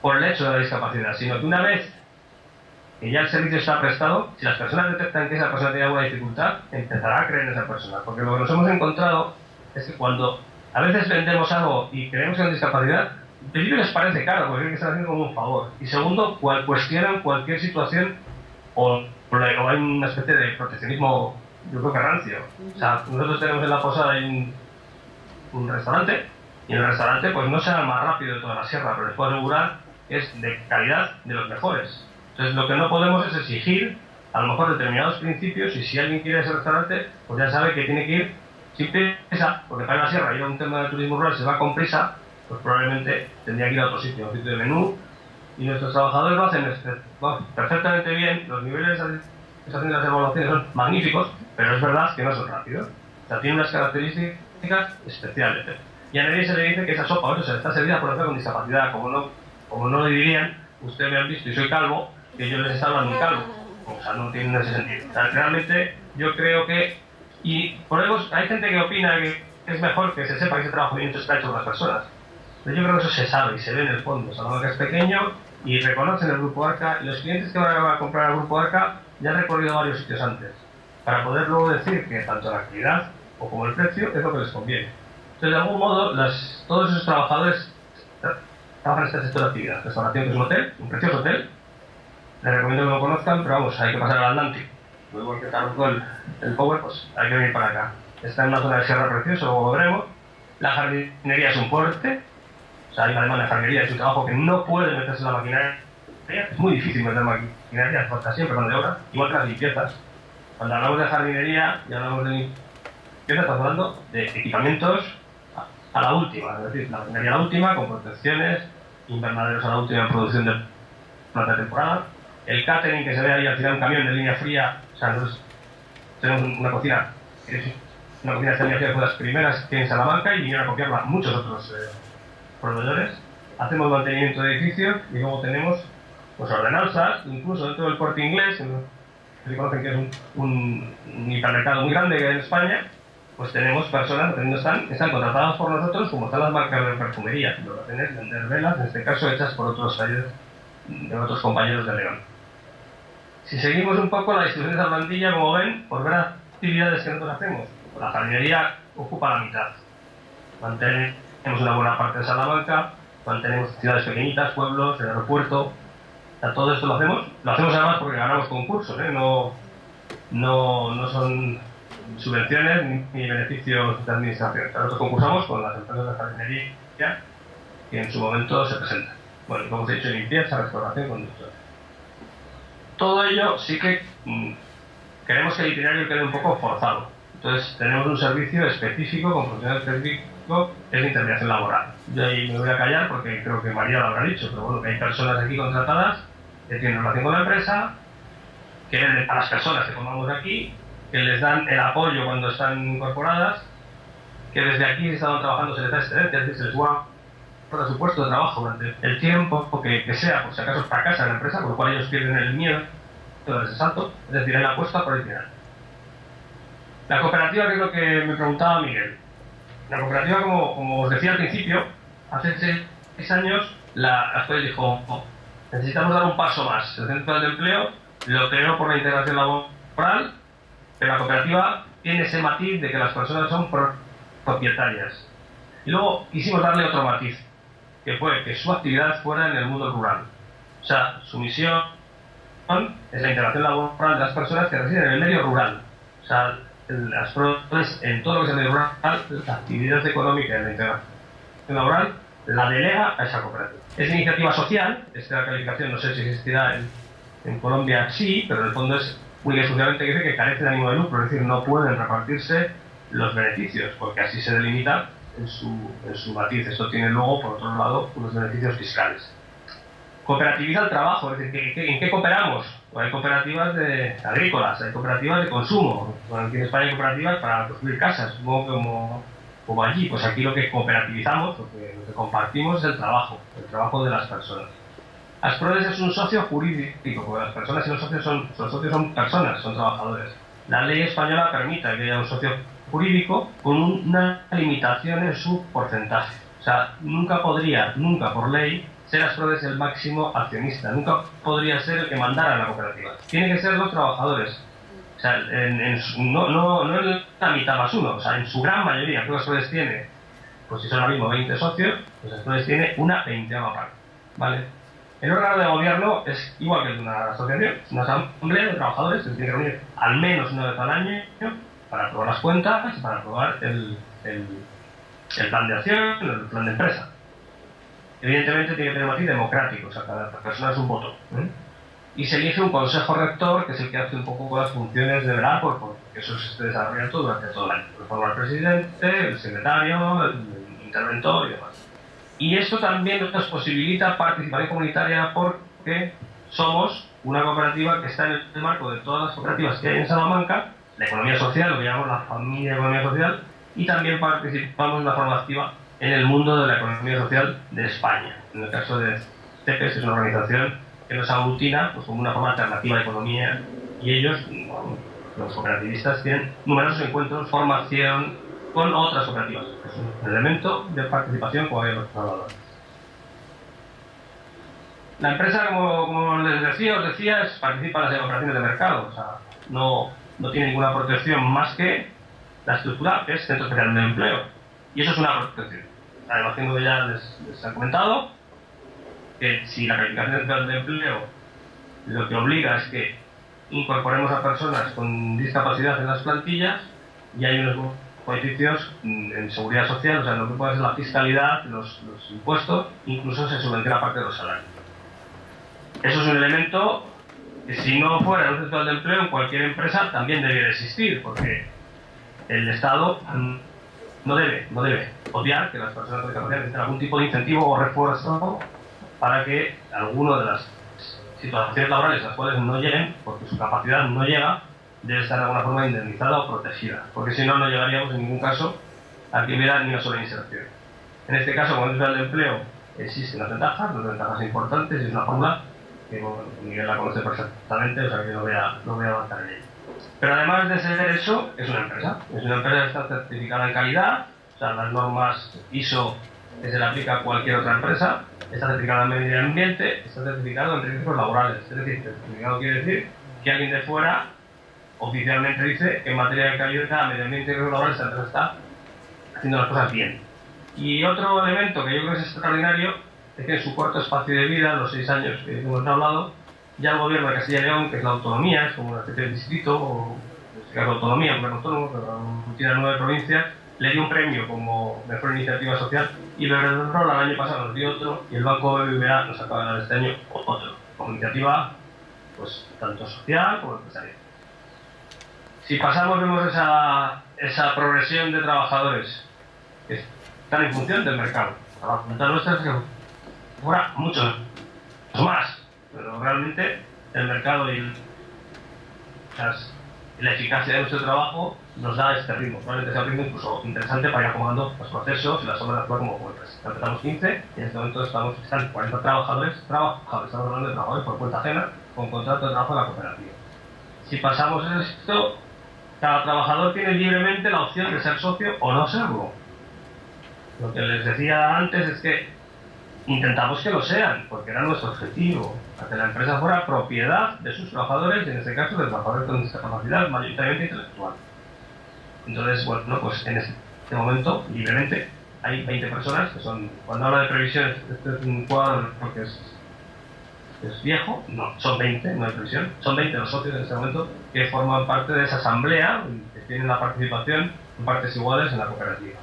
por el hecho de la discapacidad, sino que una vez que ya el servicio está prestado, si las personas detectan que esa persona tiene alguna dificultad, empezará a creer en esa persona. Porque lo que nos hemos encontrado es que cuando a veces vendemos algo y creemos que hay discapacidad, en principio les parece caro, porque creen que están haciendo como un favor. Y segundo, cuestionan cualquier situación o hay una especie de proteccionismo, yo creo que rancio. O sea, nosotros tenemos en la posada un restaurante, y en el restaurante pues no será el más rápido de toda la sierra, pero les puedo asegurar que es de calidad de los mejores. Entonces lo que no podemos es exigir a lo mejor determinados principios, y si alguien quiere ese restaurante, pues ya sabe que tiene que ir sin prisa, porque para la sierra ir a un tema de turismo rural se va con prisa, pues probablemente tendría que ir a otro sitio, a un sitio de menú, y nuestros trabajadores lo hacen perfectamente bien, los niveles de satisfacción de las evaluaciones son magníficos, pero es verdad que no son rápidos. O sea, tiene unas características especiales. Y a nadie se le dice que esa sopa o sea, está servida por persona con discapacidad, como no lo dirían, ustedes me han visto y soy calvo, que yo les estaba hablando un calvo. O sea, no tiene ese sentido. O sea, realmente yo creo que, y por eso hay gente que opina que es mejor que se sepa que ese trabajo bien hecho está hecho por las personas. Pero yo creo que eso se sabe y se ve en el fondo. O sea, la que es pequeño y reconocen el Grupo Arca, y los clientes que van a comprar al Grupo Arca ya han recorrido varios sitios antes, para poder luego decir que tanto la calidad o como el precio es lo que les conviene. Entonces, de algún modo, todos esos trabajadores trabajan en este sector de actividad. Restauración, que es un hotel, un precioso hotel. Les recomiendo que lo conozcan, pero vamos, hay que pasar al Atlántico. Luego que cargó el Power, pues hay que venir para acá. Está en una zona de sierra preciosa, luego lo veremos. La jardinería es un fuerte. O sea, hay una demanda de jardinería, es un trabajo que no puede meterse en la maquinaria. Es muy difícil meter maquinaria, falta siempre mano de obra, igual que las limpiezas. Cuando hablamos de jardinería y hablamos de limpieza, estamos hablando de equipamientos a la última, es decir, la maquinaria a la última, con protecciones, invernaderos a la última en producción de planta de temporada. El catering que se ve ahí al final, un camión de línea fría, o sea, nosotros tenemos una cocina que es una cocina de línea fría, fue las primeras que en Salamanca, y vinieron a copiarla muchos otros proveedores. Hacemos mantenimiento de edificios y luego tenemos pues ordenanzas, incluso dentro del Corte Inglés, que conocen que es un hipermercado muy grande en España, pues tenemos personas que están contratadas por nosotros, como están las marcas de perfumería, lo que hacen es vender velas, en este caso hechas por otros talleres de otros compañeros de León. Si seguimos un poco la distribución de esa plantilla, como ven, por ver actividades que nosotros hacemos, pues la jardinería ocupa la mitad. Mantenemos una buena parte de Salamanca, mantenemos ciudades pequeñitas, pueblos, el aeropuerto. O sea, todo esto lo hacemos además porque ganamos concursos, no son subvenciones ni beneficios de administración. Nosotros concursamos con las empresas de jardinería que en su momento se presentan. Bueno, como os he dicho, limpieza, restauración, conductores. Todo ello sí que queremos que el itinerario quede un poco forzado. Entonces tenemos un servicio específico, con funciones específicas, que es la intermediación laboral. Yo ahí me voy a callar porque creo que María lo habrá dicho, pero bueno, que hay personas aquí contratadas que tienen relación con la empresa, que a las personas que formamos aquí, que les dan el apoyo cuando están incorporadas, que desde aquí si estaban trabajando se les da excedencia, es decir, se les guarda su puesto de trabajo durante el tiempo que sea, por si acaso fracasa la empresa, por lo cual ellos pierden el miedo de ese salto, es decir, en la apuesta por el final. La cooperativa, que es lo que me preguntaba Miguel. La cooperativa, como os decía al principio, hace 6 años la ASPRODES dijo, necesitamos dar un paso más. El Centro de Empleo lo creó por la integración laboral, pero la cooperativa tiene ese matiz de que las personas son propietarias. Y luego quisimos darle otro matiz, que fue que su actividad fuera en el mundo rural. O sea, su misión es la integración laboral de las personas que residen en el medio rural. O sea, las PRODES en todo lo que es el medio rural, la actividad económica y la integración laboral la delega a esa cooperativa. Es iniciativa social, esta calificación no sé si existirá en Colombia, sí, pero en el fondo es muy socialmente que dice que carece de ánimo de lucro, es decir, no pueden repartirse los beneficios, porque así se delimita en su matiz. Esto tiene luego, por otro lado, unos beneficios fiscales. Cooperativiza el trabajo, es decir, ¿en qué cooperamos? Pues hay cooperativas agrícolas, hay cooperativas de consumo. Bueno, aquí en España hay cooperativas para construir casas, supongo que como allí. Pues aquí lo que cooperativizamos, lo que compartimos es el trabajo de las personas. ASPRODES es un socio jurídico, porque las personas y los socios son personas, son trabajadores. La ley española permite que haya un socio jurídico con una limitación en su porcentaje. O sea, nunca por ley, ser ASPRODES el máximo accionista, nunca podría ser el que mandara a la cooperativa. Tiene que ser los trabajadores. O sea, no en la mitad más uno, o sea, en su gran mayoría, que ASPRODES tiene, pues si son ahora mismo 20 socios, pues ASPRODES tiene una 20ª parte, ¿vale? El órgano de gobierno es igual que una asociación, es una asamblea de trabajadores que se tiene que reunir al menos una vez al año para aprobar las cuentas y para aprobar el plan de acción, el plan de empresa. Evidentemente tiene que tener matiz democrático, o sea, cada persona es un voto, ¿eh? Y se elige un consejo rector, que es el que hace un poco con las funciones de velar porque eso se esté desarrollando durante todo el año. Lo forma el presidente, el secretario, el interventor y demás. Y esto también nos posibilita participación comunitaria porque somos una cooperativa que está en el marco de todas las cooperativas que hay en Salamanca, la economía social, lo que llamamos la familia de economía social, y también participamos de una forma activa en el mundo de la economía social de España. En el caso de CEPES, es una organización que nos aglutina pues, como una forma alternativa de economía, y ellos, los cooperativistas, tienen numerosos encuentros, formación con otras cooperativas. Es un elemento de participación, como habíamos hablado antes. La empresa, como les decía, participa en las operaciones de mercado, o sea, no tiene ninguna protección más que la estructura, que es Centro Especial de Empleo. Y eso es una protección. Imagino que ya les han comentado que si la calificación central de empleo lo que obliga es que incorporemos a personas con discapacidad en las plantillas, y hay unos beneficios en seguridad social, o sea, lo que puede ser la fiscalidad, los impuestos, incluso se subvenciona parte de los salarios. Eso es un elemento que si no fuera un centro de empleo en cualquier empresa también debería existir, porque el Estado no debe obviar que las personas con discapacidad necesitan algún tipo de incentivo o refuerzo para que alguna de las situaciones laborales a las cuales no lleguen, porque su capacidad no llega, debe estar de alguna forma indemnizada o protegida, porque si no, no llegaríamos en ningún caso a que hubiera ni una sola inserción. En este caso, con el plan de empleo, existen las ventajas importantes, y es una fórmula que Miguel la conoce perfectamente, o sea que no voy a avanzar en ella. Pero además de ser eso, es una empresa que está certificada en calidad, o sea, las normas ISO que se le aplica a cualquier otra empresa, está certificada en medio ambiente, está certificado en riesgos laborales. Es decir, certificado quiere decir que alguien de fuera oficialmente dice que en materia de calidad, medio ambiente y riesgos laborales la empresa está haciendo las cosas bien. Y otro elemento que yo creo que es extraordinario es que en su corto espacio de vida, los 6 años que hemos hablado, ya el gobierno de Castilla y León, que es la autonomía, es como una especie de distrito, o en este caso autonomía, un plan autónomo, pero tiene 9 provincias, le dio un premio como mejor iniciativa social, y el año pasado nos dio otro, y el Banco BBVA nos acaba de dar este año otro, como iniciativa pues tanto social como empresarial. Si pasamos, vemos esa progresión de trabajadores que están en función del mercado. La voluntad nuestra es que fuera muchos más, pero realmente el mercado y la eficacia de nuestro trabajo nos da este ritmo. Probablemente sea un ritmo incluso interesante para ir acomodando los procesos y las obras de actuar como empresas. Empezamos 15 y en este momento están 40 trabajadores, estamos hablando de trabajadores por cuenta ajena, con contrato de trabajo en la cooperativa. Si pasamos esto, cada trabajador tiene libremente la opción de ser socio o no serlo. Lo que les decía antes es que intentamos que lo sean, porque era nuestro objetivo, a que la empresa fuera propiedad de sus trabajadores, y en este caso de trabajadores con discapacidad mayoritariamente intelectual. Entonces, bueno, pues en este momento, libremente, hay 20 personas que son, cuando habla de previsiones, este es un cuadro porque es viejo, no, son 20, no hay previsión, son 20 los socios en este momento que forman parte de esa asamblea, que tienen la participación en partes iguales en la cooperativa.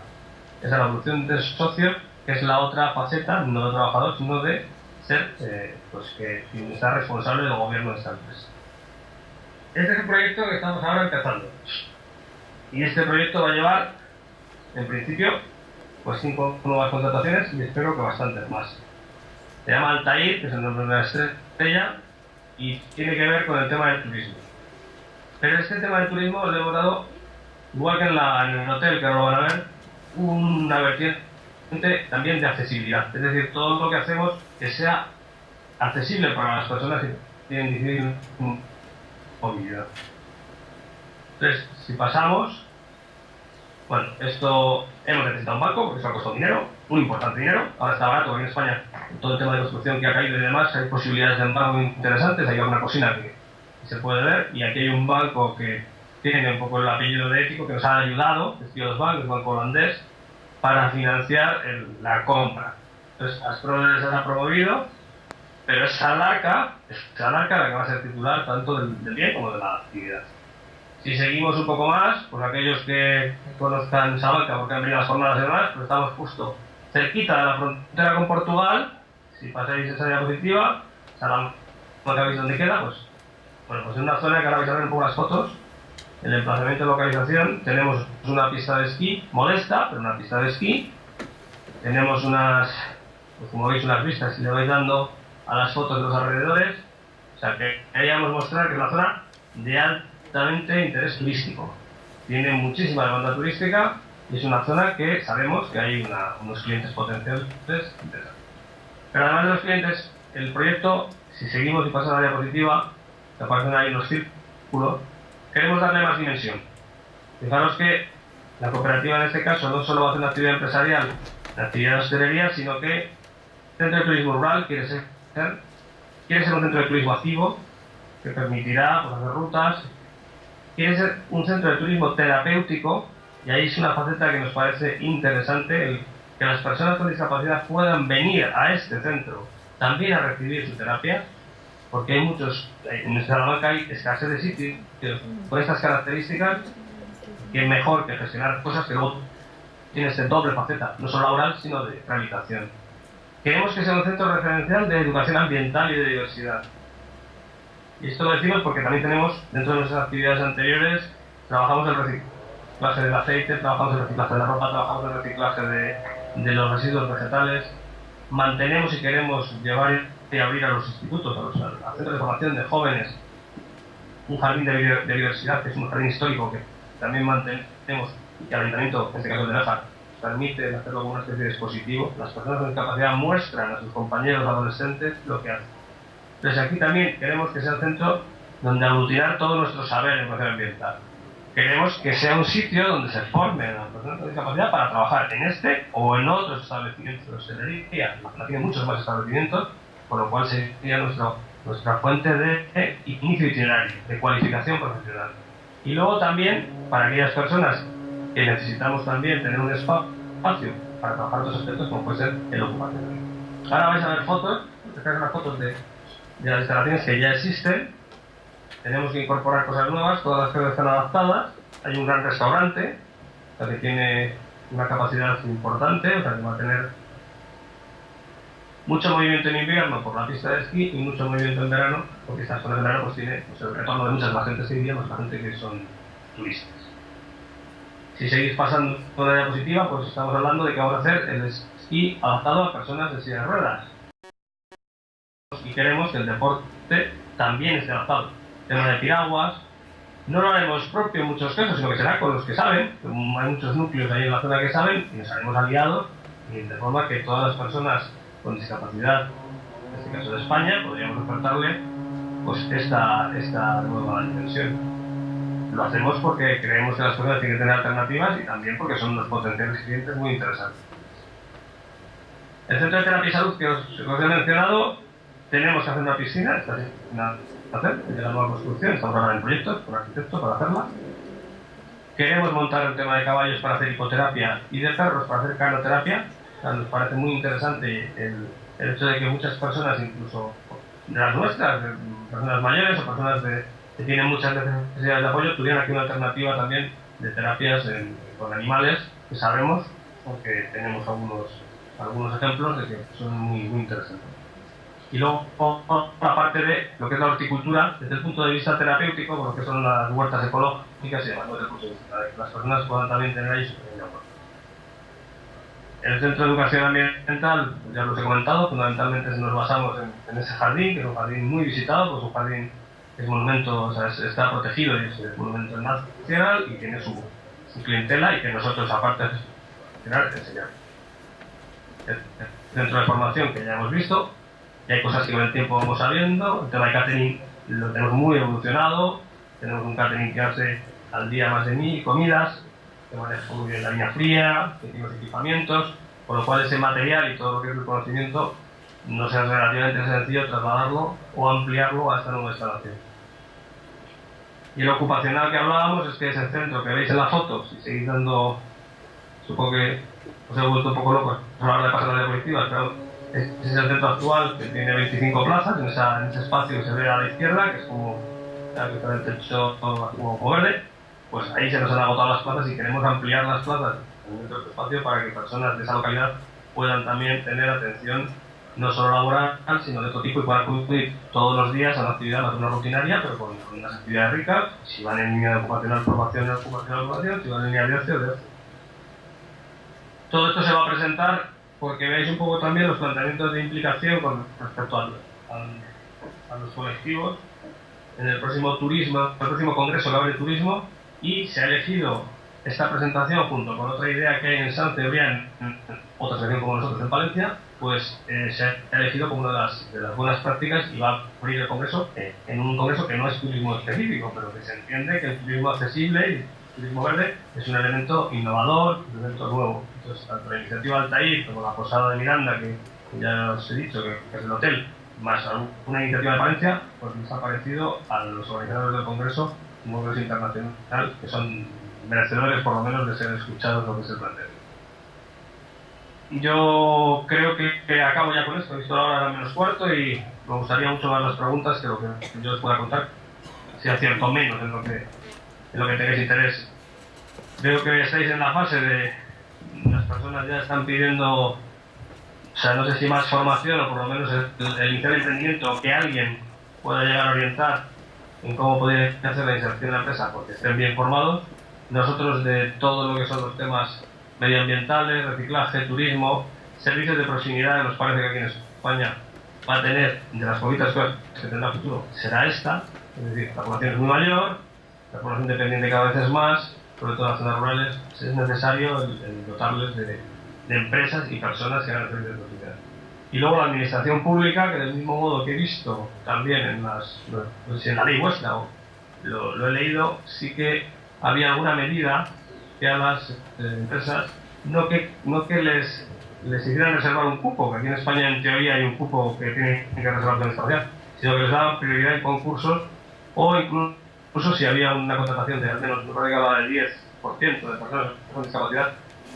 Esa es la evolución de socios, que es la otra faceta, no de trabajador, sino de ser, pues que está responsable del gobierno de esta empresa. Este es el proyecto que estamos ahora empezando. Y este proyecto va a llevar, en principio, pues 5 nuevas contrataciones y espero que bastantes más. Se llama Altair, que es el nombre de una estrella, y tiene que ver con el tema del turismo. Pero este tema del turismo le hemos dado, igual que en el hotel, que ahora lo van a ver, una vertiente también de accesibilidad. Es decir, todo lo que hacemos que sea accesible para las personas que tienen difícil movilidad. Entonces, si pasamos, bueno, esto hemos necesitado un banco porque eso ha costado dinero, un importante dinero. Ahora está barato, porque en España, con todo el tema de construcción que ha caído y demás, hay posibilidades de embargo muy interesantes. Hay alguna cocina que se puede ver, y aquí hay un banco que tiene un poco el apellido de ético que nos ha ayudado, es Bank, el banco holandés, para financiar la compra. Entonces, Asprodes les ha promovido, pero es Salarca la que va a ser titular tanto del bien como de la actividad. Si seguimos un poco más, pues aquellos que conozcan Salamanca porque han venido a las jornadas y demás, pues estamos justo cerquita de la frontera con Portugal. Si pasáis esa diapositiva, Salamanca, ¿veis dónde queda? Pues bueno, pues en una zona que ahora vais a ver un poco las fotos. El emplazamiento de localización, tenemos una pista de esquí, modesta, pero una pista de esquí. Tenemos unas, pues como veis, unas vistas, si le vais dando a las fotos de los alrededores. O sea, que queríamos mostrar que es una zona de altamente interés turístico. Tiene muchísima demanda turística y es una zona que sabemos que hay unos clientes potenciales interesantes. Pero además de los clientes, el proyecto, si seguimos y pasa la diapositiva, que aparecen ahí los círculos, queremos darle más dimensión. Fijaros que la cooperativa en este caso no solo va a hacer una actividad empresarial, la actividad de hostelería, sino que el centro de turismo rural quiere ser un centro de turismo activo que permitirá pues, hacer rutas. Quiere ser un centro de turismo terapéutico, y ahí es una faceta que nos parece interesante, el que las personas con discapacidad puedan venir a este centro también a recibir su terapia, porque hay muchos, en Salamanca hay escasez de sitios con estas características, que es mejor que gestionar cosas que luego tiene esta doble faceta, no solo laboral, sino de rehabilitación. Queremos que sea un centro referencial de educación ambiental y de diversidad. Y esto lo decimos porque también tenemos, dentro de nuestras actividades anteriores, trabajamos el reciclaje del aceite, trabajamos el reciclaje de la ropa, trabajamos el reciclaje de los residuos vegetales. Mantenemos y queremos llevar y abrir a los institutos, a centros de formación de jóvenes, un jardín de diversidad, que es un jardín histórico que también mantenemos, y el ayuntamiento, en este caso de Nájar, permite hacerlo como una especie de expositivo. Las personas con discapacidad muestran a sus compañeros adolescentes lo que hacen. Entonces aquí también queremos que sea el centro donde aglutinar todo nuestro saber en educación ambiental. Queremos que sea un sitio donde se formen a las personas con discapacidad para trabajar en este o en otros establecimientos de hostelería. La tiene muchos más establecimientos, con lo cual sería nuestra fuente de inicio itinerario, de cualificación profesional. Y luego también, para aquellas personas que necesitamos también tener un espacio para trabajar otros aspectos, como puede ser el ocupacional. Ahora vais a ver fotos, estas son las fotos de las instalaciones que ya existen. Tenemos que incorporar cosas nuevas, todas las cosas están adaptadas. Hay un gran restaurante, o sea, que tiene una capacidad importante, o sea, que va a tener mucho movimiento en invierno por la pista de esquí y mucho movimiento en verano, porque esta zona de verano pues tiene pues, el retorno de muchas más gente que iría, más la gente que son turistas. Si seguís pasando por la diapositiva, pues estamos hablando de que vamos a hacer el esquí adaptado a personas de silla de ruedas. Y queremos que el deporte también esté adaptado. Tema de piraguas, no lo haremos propio en muchos casos, sino que será con los que saben. Hay muchos núcleos ahí en la zona que saben y nos haremos aliados, y de forma que todas las personas con discapacidad, en este caso de España, podríamos ofertarle pues esta nueva dimensión. Lo hacemos porque creemos que las personas tienen que tener alternativas y también porque son unos potenciales clientes muy interesantes. El centro de terapia y salud que os he mencionado, tenemos que hacer una piscina, está sin hacer, de la nueva construcción, estamos ahora en proyectos con arquitectos para hacerla. Queremos montar el tema de caballos para hacer hipoterapia y de perros para hacer canoterapia. O sea, nos parece muy interesante el hecho de que muchas personas, incluso de las nuestras, de personas mayores o personas que tienen muchas necesidades de apoyo, tuvieran aquí una alternativa también de terapias con animales, que sabemos, porque tenemos algunos ejemplos de que son muy, muy interesantes. Y luego, aparte de lo que es la horticultura, desde el punto de vista terapéutico, lo que son las huertas ecológicas y demás, desde el punto de vista de que las personas puedan también tener ahí su pequeña huerta. El Centro de Educación Ambiental, ya lo he comentado, fundamentalmente nos basamos en ese jardín, que es un jardín muy visitado, pues un jardín que es monumento, o sea, está protegido y es monumento nacional y tiene su clientela y que nosotros, aparte de gestionar, enseñamos. El centro de formación que ya hemos visto, y hay cosas que con el tiempo vamos sabiendo. El tema de catering lo tenemos muy evolucionado, tenemos un catering que hace al día más de 1000 comidas, que maneja muy bien la línea fría, que tiene los equipamientos, por lo cual ese material y todo lo que es el conocimiento nos es relativamente sencillo trasladarlo o ampliarlo a esta nueva instalación. Y el ocupacional que hablábamos es que es el centro que veis en las fotos, y seguís dando, supongo que os he vuelto un poco locos a la hora de pasar las diapositivas, pero ese es el centro actual, que tiene 25 plazas, en ese espacio que se ve a la izquierda, que es como el techo como verde, pues ahí se nos han agotado las plazas y queremos ampliar las plazas en otro espacio para que personas de esa localidad puedan también tener atención no solo laboral, sino de otro tipo y puedan acudir todos los días a una actividad más o menos rutinaria, pero con unas actividades ricas, si van en línea de ocupacional, formación, ocupación, si van en línea de ocio, de ocio. Todo esto se va a presentar porque veáis un poco también los planteamientos de implicación con respecto a los colectivos en el próximo congreso que va a haber de turismo, y se ha elegido esta presentación junto con otra idea que hay en San Cebrián, otra sección como nosotros en Palencia, pues se ha elegido como una de las buenas prácticas y va a abrir el congreso en un congreso que no es turismo específico, pero que se entiende que el turismo accesible y el turismo verde es un elemento innovador, un elemento nuevo. Entonces, tanto la iniciativa Altair como la Posada de Miranda, que ya os he dicho que es el hotel, más una iniciativa de Palencia, pues nos ha parecido a los organizadores del congreso un congreso internacional que son merecedores por lo menos de ser escuchados lo que se plantea. Yo creo que acabo ya con esto, he visto la hora de -4 y me gustaría mucho más las preguntas que lo que yo os pueda contar, si acierto o menos en lo que tenéis interés. Veo que estáis en la fase de las personas ya están pidiendo, o sea, no sé si más formación o por lo menos el iniciar el emprendimiento, que alguien pueda llegar a orientar en cómo poder hacer la inserción en la empresa porque estén bien formados. Nosotros, de todo lo que son los temas medioambientales, reciclaje, turismo, servicios de proximidad, nos parece que aquí en España va a tener, de las poquitas cosas que tendrá futuro, será esta. Es decir, la población es muy mayor, la población dependiente cada vez es más, sobre todo en las zonas rurales, es necesario el dotarles de empresas y personas que hagan servicios de proximidad. Y luego la administración pública, que del mismo modo que he visto también en no sé si en la ley vuestra o lo he leído, sí que había alguna medida que a las empresas no que les hicieran reservar un cupo, que aquí en España en teoría hay un cupo que tiene que reservar la administración, sino que les daban prioridad en concursos, o incluso si había una contratación de al menos, no creo que hablaba del 10% de personas con discapacidad,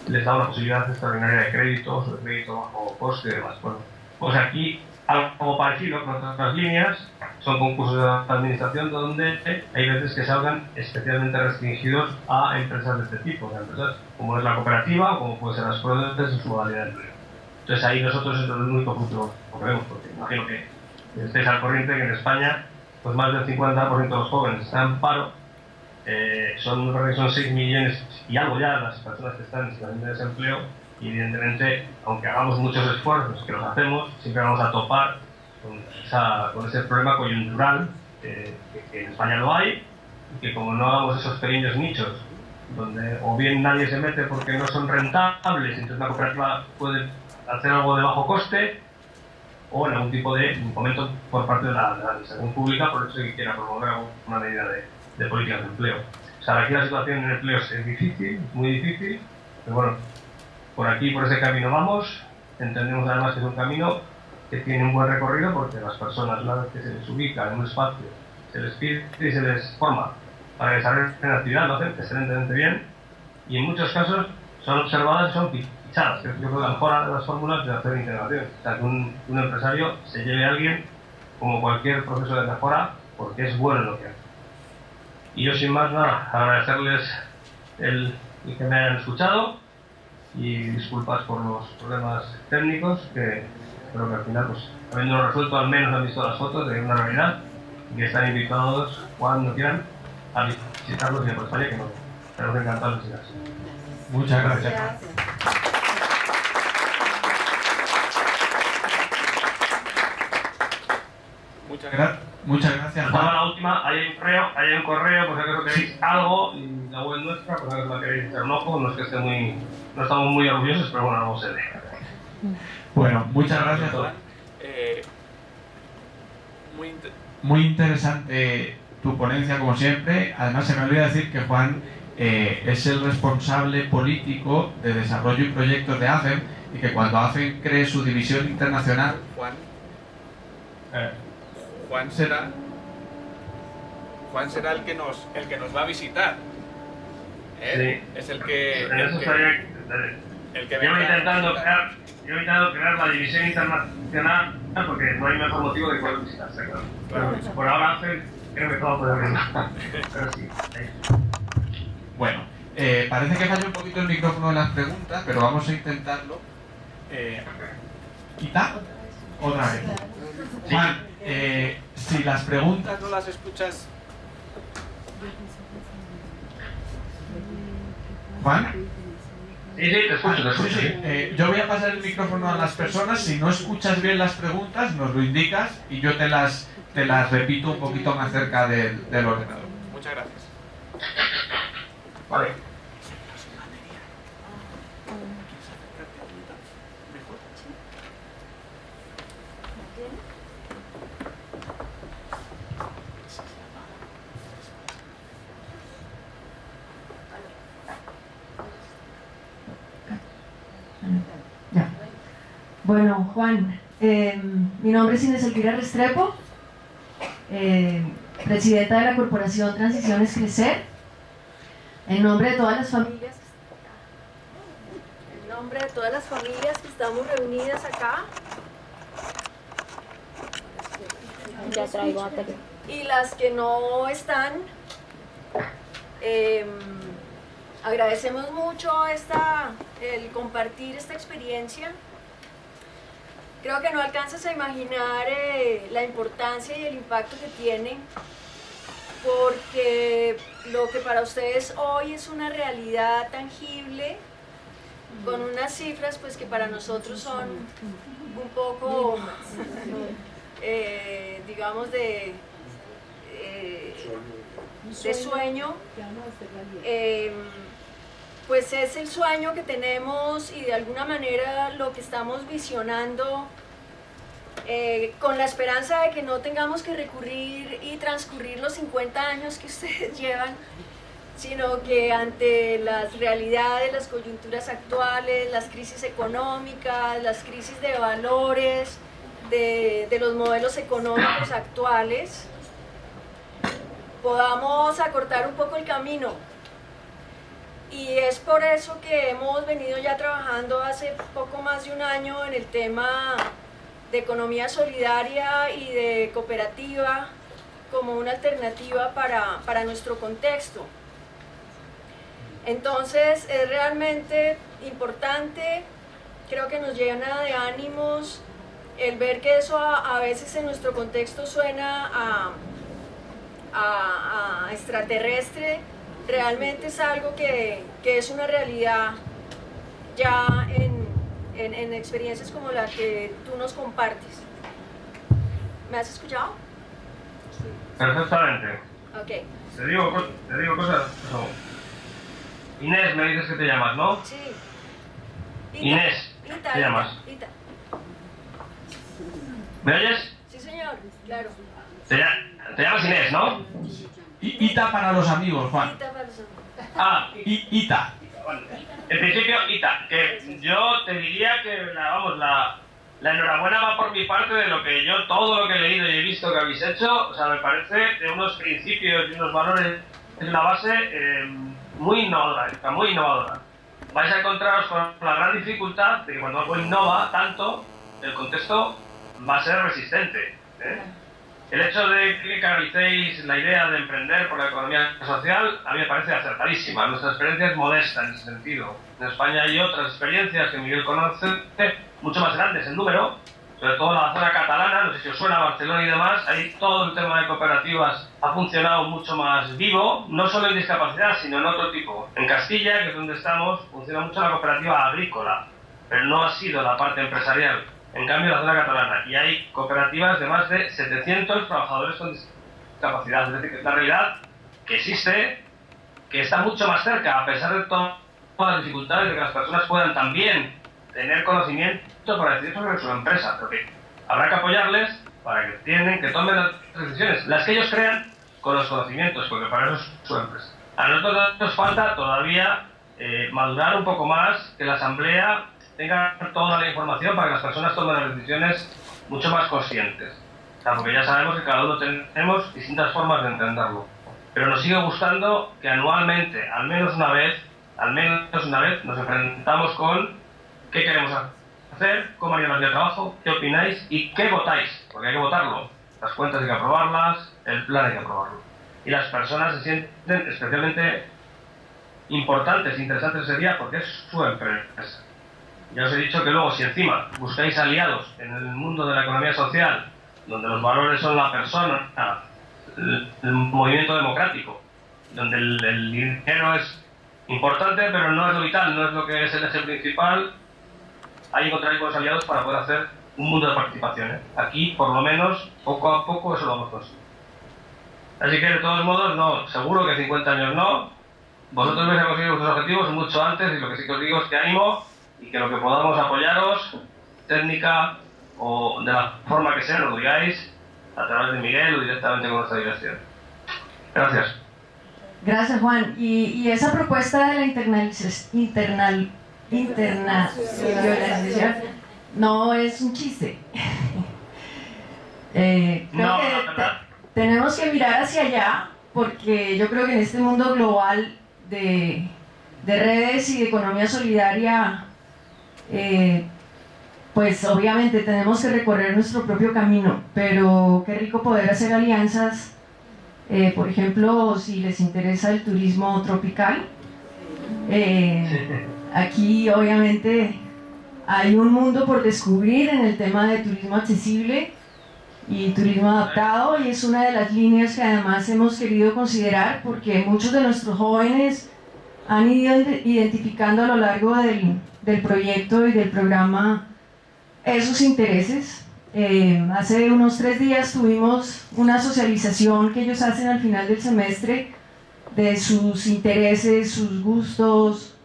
les da una posibilidad extraordinaria de créditos o de crédito bajo coste y demás. Bueno, pues aquí algo parecido con otras líneas, son concursos de administración donde hay veces que salgan especialmente restringidos a empresas de este tipo, a empresas como es la cooperativa o como puede ser las PRODES en su modalidad de empleo. Entonces ahí nosotros es el único futuro que vemos, porque imagino que estéis al corriente que en España pues más del 50% de los jóvenes están en paro. Son 6 millones y algo ya las personas que están en situación de desempleo, y evidentemente, aunque hagamos muchos esfuerzos, que los hacemos, siempre vamos a topar con ese problema coyuntural que en España no hay, y que como no hagamos esos pequeños nichos donde o bien nadie se mete porque no son rentables, entonces la cooperativa puede hacer algo de bajo coste, o en algún tipo de fomento por parte de la administración pública por el hecho de que quiera promover alguna medida de políticas de empleo. O sea, aquí la situación en empleo es difícil, muy difícil, pero bueno, por aquí, por ese camino vamos. entendemos además que es un camino que tiene un buen recorrido porque las personas, una vez que se les ubica en un espacio, se les pide y se les forma para desarrollar la actividad, lo hacen excelentemente bien y en muchos casos son observadas y son fichadas. Yo creo que la mejor de las fórmulas de hacer integración. O sea, que un empresario se lleve a alguien como cualquier proceso de mejora porque es bueno en lo que hace. Y yo sin más nada, agradecerles el que me hayan escuchado y disculpas por los problemas técnicos que creo que al final, pues, habiéndolo resuelto, al menos han visto las fotos de una realidad y que están invitados cuando quieran a visitarlos y por España, que no, tenemos que encantarles. Muchas gracias. Muchas gracias, Juan. Para la última, hay un correo, por si acaso queréis algo, y la web nuestra, por si acaso la queréis echar un ojo, no es que esté no estamos muy orgullosos, pero bueno, algo se ve. Bueno, muchas gracias, Juan. Muy interesante tu ponencia, como siempre. Además, se me olvida decir que Juan es el responsable político de desarrollo y proyectos de AFEM, y que cuando AFEM cree su división internacional, Juan será el que nos va a visitar. Sí. Es el que Yo he intentado crear la división internacional porque no hay mejor motivo de poder visitarse, claro. Claro. Por ahora creo que todo puede venir. Pero sí. Bueno, parece que falla un poquito el micrófono de las preguntas, pero vamos a intentarlo. ¿Quita? Otra vez. Juan, si las preguntas no las escuchas... ¿Juan? Sí, te escucho. Sí. Yo voy a pasar el micrófono a las personas. Si no escuchas bien las preguntas, nos lo indicas y yo te las repito un poquito más cerca del ordenador. Muchas gracias. Vale. Ya. Bueno, Juan, mi nombre es Inés Elvira Restrepo, presidenta de la Corporación Transiciones Crecer. En nombre de todas las familias, que estamos reunidas acá, ya traigo batería, y las que no están, agradecemos mucho el compartir esta experiencia. Creo que no alcanzas a imaginar la importancia y el impacto que tiene, porque lo que para ustedes hoy es una realidad tangible, con unas cifras pues que para nosotros son un poco, digamos, de sueño, pues es el sueño que tenemos y de alguna manera lo que estamos visionando, con la esperanza de que no tengamos que recurrir y transcurrir los 50 años que ustedes llevan, sino que ante las realidades, las coyunturas actuales, las crisis económicas, las crisis de valores, de los modelos económicos actuales, podamos acortar un poco el camino. Y es por eso que hemos venido ya trabajando hace poco más de un año en el tema de economía solidaria y de cooperativa como una alternativa para nuestro contexto. Entonces es realmente importante, creo que nos llena de ánimos el ver que eso a veces en nuestro contexto suena a extraterrestre. Realmente es algo que es una realidad ya en experiencias como la que tú nos compartes. ¿Me has escuchado? Perfectamente. Ok. Te digo cosas. No. Inés, me dices que te llamas, ¿no? Sí. Inés, Ita, ¿te llamas? Ita. ¿Me oyes? Sí, señor, claro. Te llamas Inés, ¿no? Ita para los amigos, Juan. Ita Balsam. Ah, Ita. En principio, Ita, que yo te diría que la enhorabuena va por mi parte de lo que yo, todo lo que he leído y he visto que habéis hecho, o sea, me parece de unos principios y unos valores, es una base muy innovadora. Vais a encontraros con la gran dificultad de que cuando algo innova tanto, el contexto va a ser resistente. El hecho de que canalicéis la idea de emprender por la economía social a mí me parece acertadísima. Nuestra experiencia es modesta en ese sentido. En España hay otras experiencias que Miguel conoce, mucho más grandes en número, sobre todo en la zona catalana, no sé si os suena, Barcelona y demás, ahí todo el tema de cooperativas ha funcionado mucho más vivo, no solo en discapacidad, sino en otro tipo. En Castilla, que es donde estamos, funciona mucho la cooperativa agrícola, pero no ha sido la parte empresarial. En cambio, en la zona catalana, y hay cooperativas de más de 700 trabajadores con discapacidad. Es decir, que es la realidad que existe, que está mucho más cerca, a pesar de todas las dificultades de que las personas puedan también tener conocimiento para decidir sobre su empresa. Porque habrá que apoyarles para que tomen las decisiones, las que ellos crean, con los conocimientos, porque para eso es su empresa. A nosotros nos falta todavía madurar un poco más, que la asamblea tenga toda la información para que las personas tomen las decisiones mucho más conscientes. O sea, porque ya sabemos que cada uno tenemos distintas formas de entenderlo. Pero nos sigue gustando que anualmente, al menos una vez, nos enfrentamos con qué queremos hacer, cómo haríamos el trabajo, qué opináis y qué votáis, porque hay que votarlo. Las cuentas hay que aprobarlas, el plan hay que aprobarlo. Y las personas se sienten especialmente importantes, interesantes ese día porque es su empresa. Ya os he dicho que luego, si encima buscáis aliados en el mundo de la economía social, donde los valores son la persona, el movimiento democrático, donde el dinero es importante, pero no es lo vital, no es lo que es el eje principal, ahí encontraréis buenos aliados para poder hacer un mundo de participación. Aquí, por lo menos, poco a poco, eso lo vamos a conseguir. Así que, de todos modos, no, seguro que 50 años no. Vosotros vais a conseguir vuestros objetivos mucho antes, y lo que sí que os digo es que ánimo, y que lo que podamos apoyaros, técnica o de la forma que sea, lo digáis a través de Miguel o directamente con nuestra dirección. Gracias. Gracias, Juan. Y esa propuesta de la internacionalización no es un chiste. Creo que tenemos que mirar hacia allá, porque yo creo que en este mundo global de redes y de economía solidaria, pues obviamente tenemos que recorrer nuestro propio camino, pero qué rico poder hacer alianzas, por ejemplo, si les interesa el turismo tropical. Aquí obviamente hay un mundo por descubrir en el tema de turismo accesible y turismo adaptado, y es una de las líneas que además hemos querido considerar porque muchos de nuestros jóvenes han ido identificando a lo largo del proyecto y del programa esos intereses. Hace unos 3 días tuvimos una socialización que ellos hacen al final del semestre de sus intereses, sus gustos,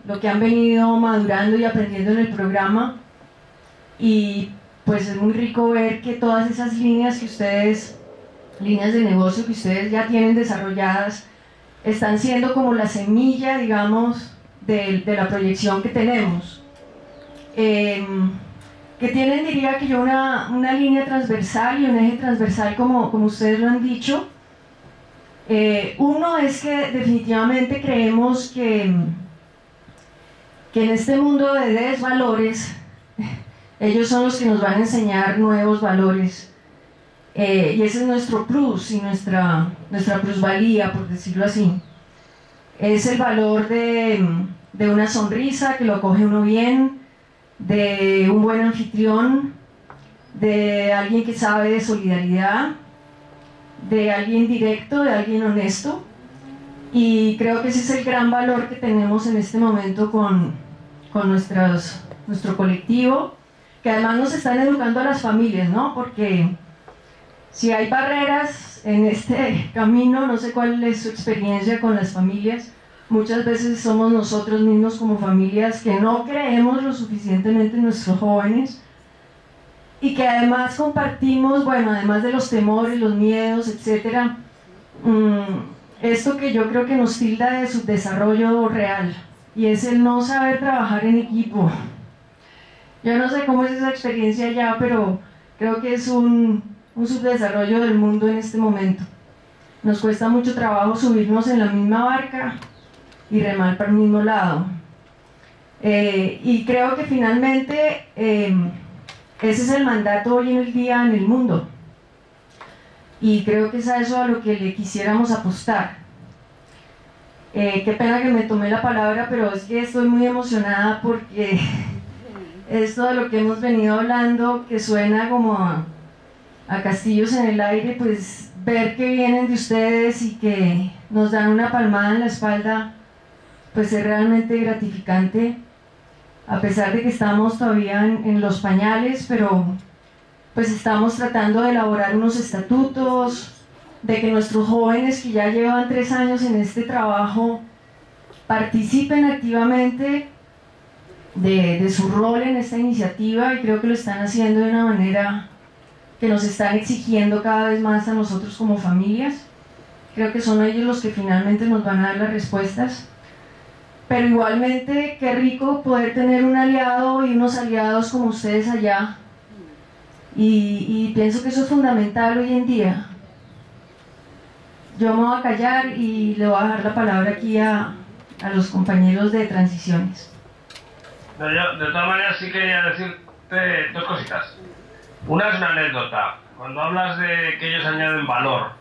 lo que han venido madurando y aprendiendo en el programa, y pues es muy rico ver que todas esas líneas de negocio que ustedes ya tienen desarrolladas están siendo como la semilla, digamos, de la proyección que tenemos. Que tienen, diría que yo, una línea transversal y un eje transversal, como ustedes lo han dicho. Uno es que definitivamente creemos que en este mundo de desvalores, ellos son los que nos van a enseñar nuevos valores. Y ese es nuestro plus y nuestra plusvalía, por decirlo así. Es el valor de una sonrisa que lo acoge uno bien, de un buen anfitrión, de alguien que sabe de solidaridad, de alguien directo, de alguien honesto. Y creo que ese es el gran valor que tenemos en este momento con nuestro colectivo, que además nos están educando a las familias, ¿no? Porque si hay barreras en este camino, no sé cuál es su experiencia con las familias, muchas veces somos nosotros mismos como familias que no creemos lo suficientemente en nuestros jóvenes y que además compartimos, bueno, además de los temores, los miedos, etcétera, esto que yo creo que nos tilda de subdesarrollo real y es el no saber trabajar en equipo. Yo no sé cómo es esa experiencia allá, pero creo que es un subdesarrollo del mundo en este momento. Nos cuesta mucho trabajo subirnos en la misma barca y remar para el mismo lado. Y creo que finalmente ese es el mandato hoy en el día en el mundo. Y creo que es a eso a lo que le quisiéramos apostar. Qué pena que me tomé la palabra, pero es que estoy muy emocionada porque esto de lo que hemos venido hablando, que suena como a castillos en el aire, pues ver que vienen de ustedes y que nos dan una palmada en la espalda, pues es realmente gratificante, a pesar de que estamos todavía en los pañales, pero pues estamos tratando de elaborar unos estatutos, de que nuestros jóvenes que ya llevan 3 años en este trabajo participen activamente de su rol en esta iniciativa, y creo que lo están haciendo de una manera que nos están exigiendo cada vez más a nosotros como familias. Creo que son ellos los que finalmente nos van a dar las respuestas. Pero igualmente, qué rico poder tener un aliado y unos aliados como ustedes allá. Y pienso que eso es fundamental hoy en día. Yo me voy a callar y le voy a dejar la palabra aquí a los compañeros de transiciones. No, yo, de todas maneras, sí quería decirte 2 cositas. Una es una anécdota. Cuando hablas de que ellos añaden valor,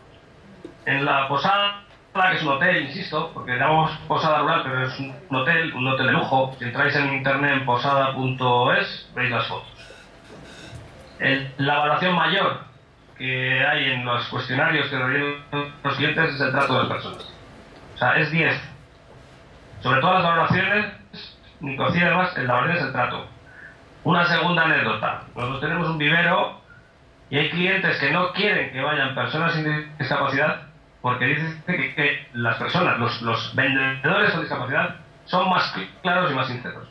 en la posada, que es un hotel, insisto, porque llamamos posada rural, pero es un hotel de lujo. Si entráis en internet en posada.es, veis las fotos. La evaluación mayor que hay en los cuestionarios que rellenan los clientes es el trato de las personas. O sea, es 10. Sobre todas las valoraciones, ni cocina además, la valoración es el trato. Una segunda anécdota. Nosotros tenemos un vivero y hay clientes que no quieren que vayan personas sin discapacidad porque dicen que las personas, los vendedores con discapacidad, son más claros y más sinceros.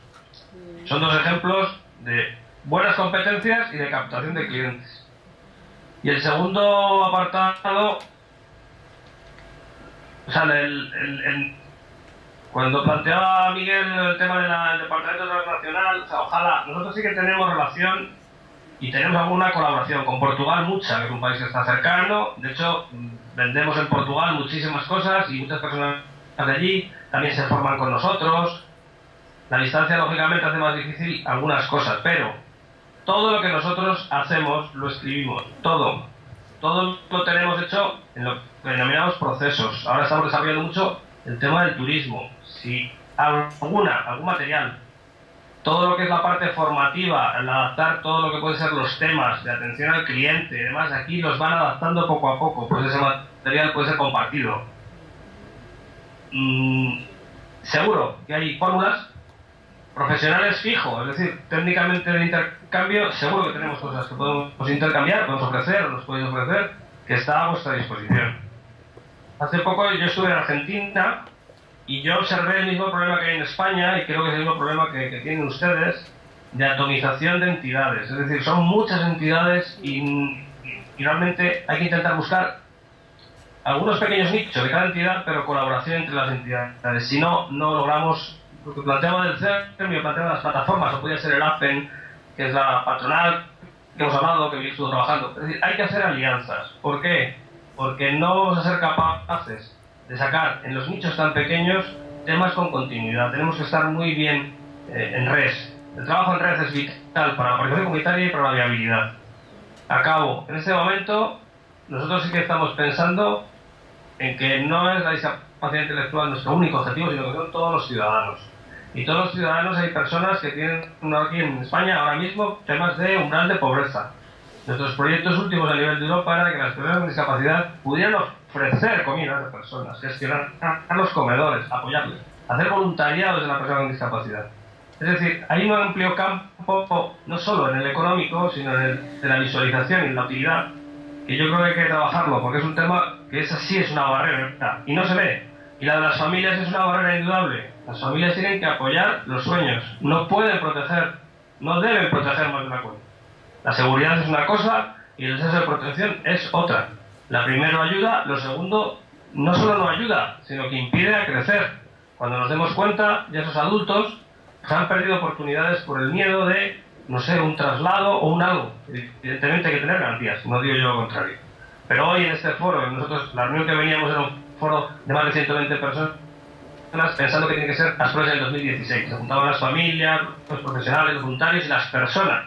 Son 2 ejemplos de buenas competencias y de captación de clientes. Y el segundo apartado, o sea, cuando planteaba Miguel el tema del Departamento Transnacional, o sea, ojalá, nosotros sí que tenemos relación y tenemos alguna colaboración con Portugal, mucha, que es un país que está cercano. De hecho, vendemos en Portugal muchísimas cosas y muchas personas de allí también se forman con nosotros. La distancia, lógicamente, hace más difícil algunas cosas, pero todo lo que nosotros hacemos lo escribimos, todo lo tenemos hecho en lo que denominamos procesos. Ahora estamos desarrollando mucho el tema del turismo. Si algún material, todo lo que es la parte formativa, el adaptar todo lo que pueden ser los temas de atención al cliente y demás, aquí los van adaptando poco a poco, pues ese material puede ser compartido. Seguro que hay fórmulas profesionales fijo, es decir, técnicamente de intercambio, seguro que tenemos cosas que podemos intercambiar, podemos ofrecer, nos podéis ofrecer, que está a vuestra disposición. Hace poco yo estuve en Argentina y yo observé el mismo problema que hay en España, y creo que es el mismo problema que tienen ustedes, de atomización de entidades. Es decir, son muchas entidades y realmente hay que intentar buscar algunos pequeños nichos de cada entidad, pero colaboración entre las entidades. Si no, no logramos lo que planteaba del CERM, yo planteaba las plataformas, o podría ser el APEN, que es la patronal que hemos hablado, que yo estuve trabajando. Es decir, hay que hacer alianzas. ¿Por qué? Porque no vamos a ser capaces de sacar en los nichos tan pequeños temas con continuidad. Tenemos que estar muy bien en red. El trabajo en red es vital para la participación comunitaria y para la viabilidad. Acabo. En este momento, nosotros sí que estamos pensando en que no es la discapacidad intelectual nuestro único objetivo, sino que son todos los ciudadanos. Y todos los ciudadanos, hay personas que tienen aquí en España ahora mismo temas de umbral de pobreza. Nuestros proyectos últimos a nivel de Europa eran que las personas con discapacidad pudieran ofrecer comida a las personas, gestionar los comedores, apoyarles, hacer voluntariados de la persona con discapacidad. Es decir, hay un amplio campo, no solo en el económico, sino en el de la visualización y en la utilidad, que yo creo que hay que trabajarlo, porque es un tema que sí es una barrera, y no se ve. Y la de las familias es una barrera indudable. Las familias tienen que apoyar los sueños, no pueden proteger, no deben proteger más de una cuenta. La seguridad es una cosa y el exceso de protección es otra. La primera ayuda, lo segundo no solo no ayuda, sino que impide a crecer. cuando nos demos cuenta, ya esos adultos se han perdido oportunidades por el miedo de, no sé, un traslado o un algo. Evidentemente hay que tener garantías, no digo yo lo contrario. Pero hoy en este foro, nosotros, la reunión que veníamos era un foro de más de 120 personas, pensando que tiene que ser las pruebas del 2016. Se juntaban las familias, los profesionales, los voluntarios y las personas.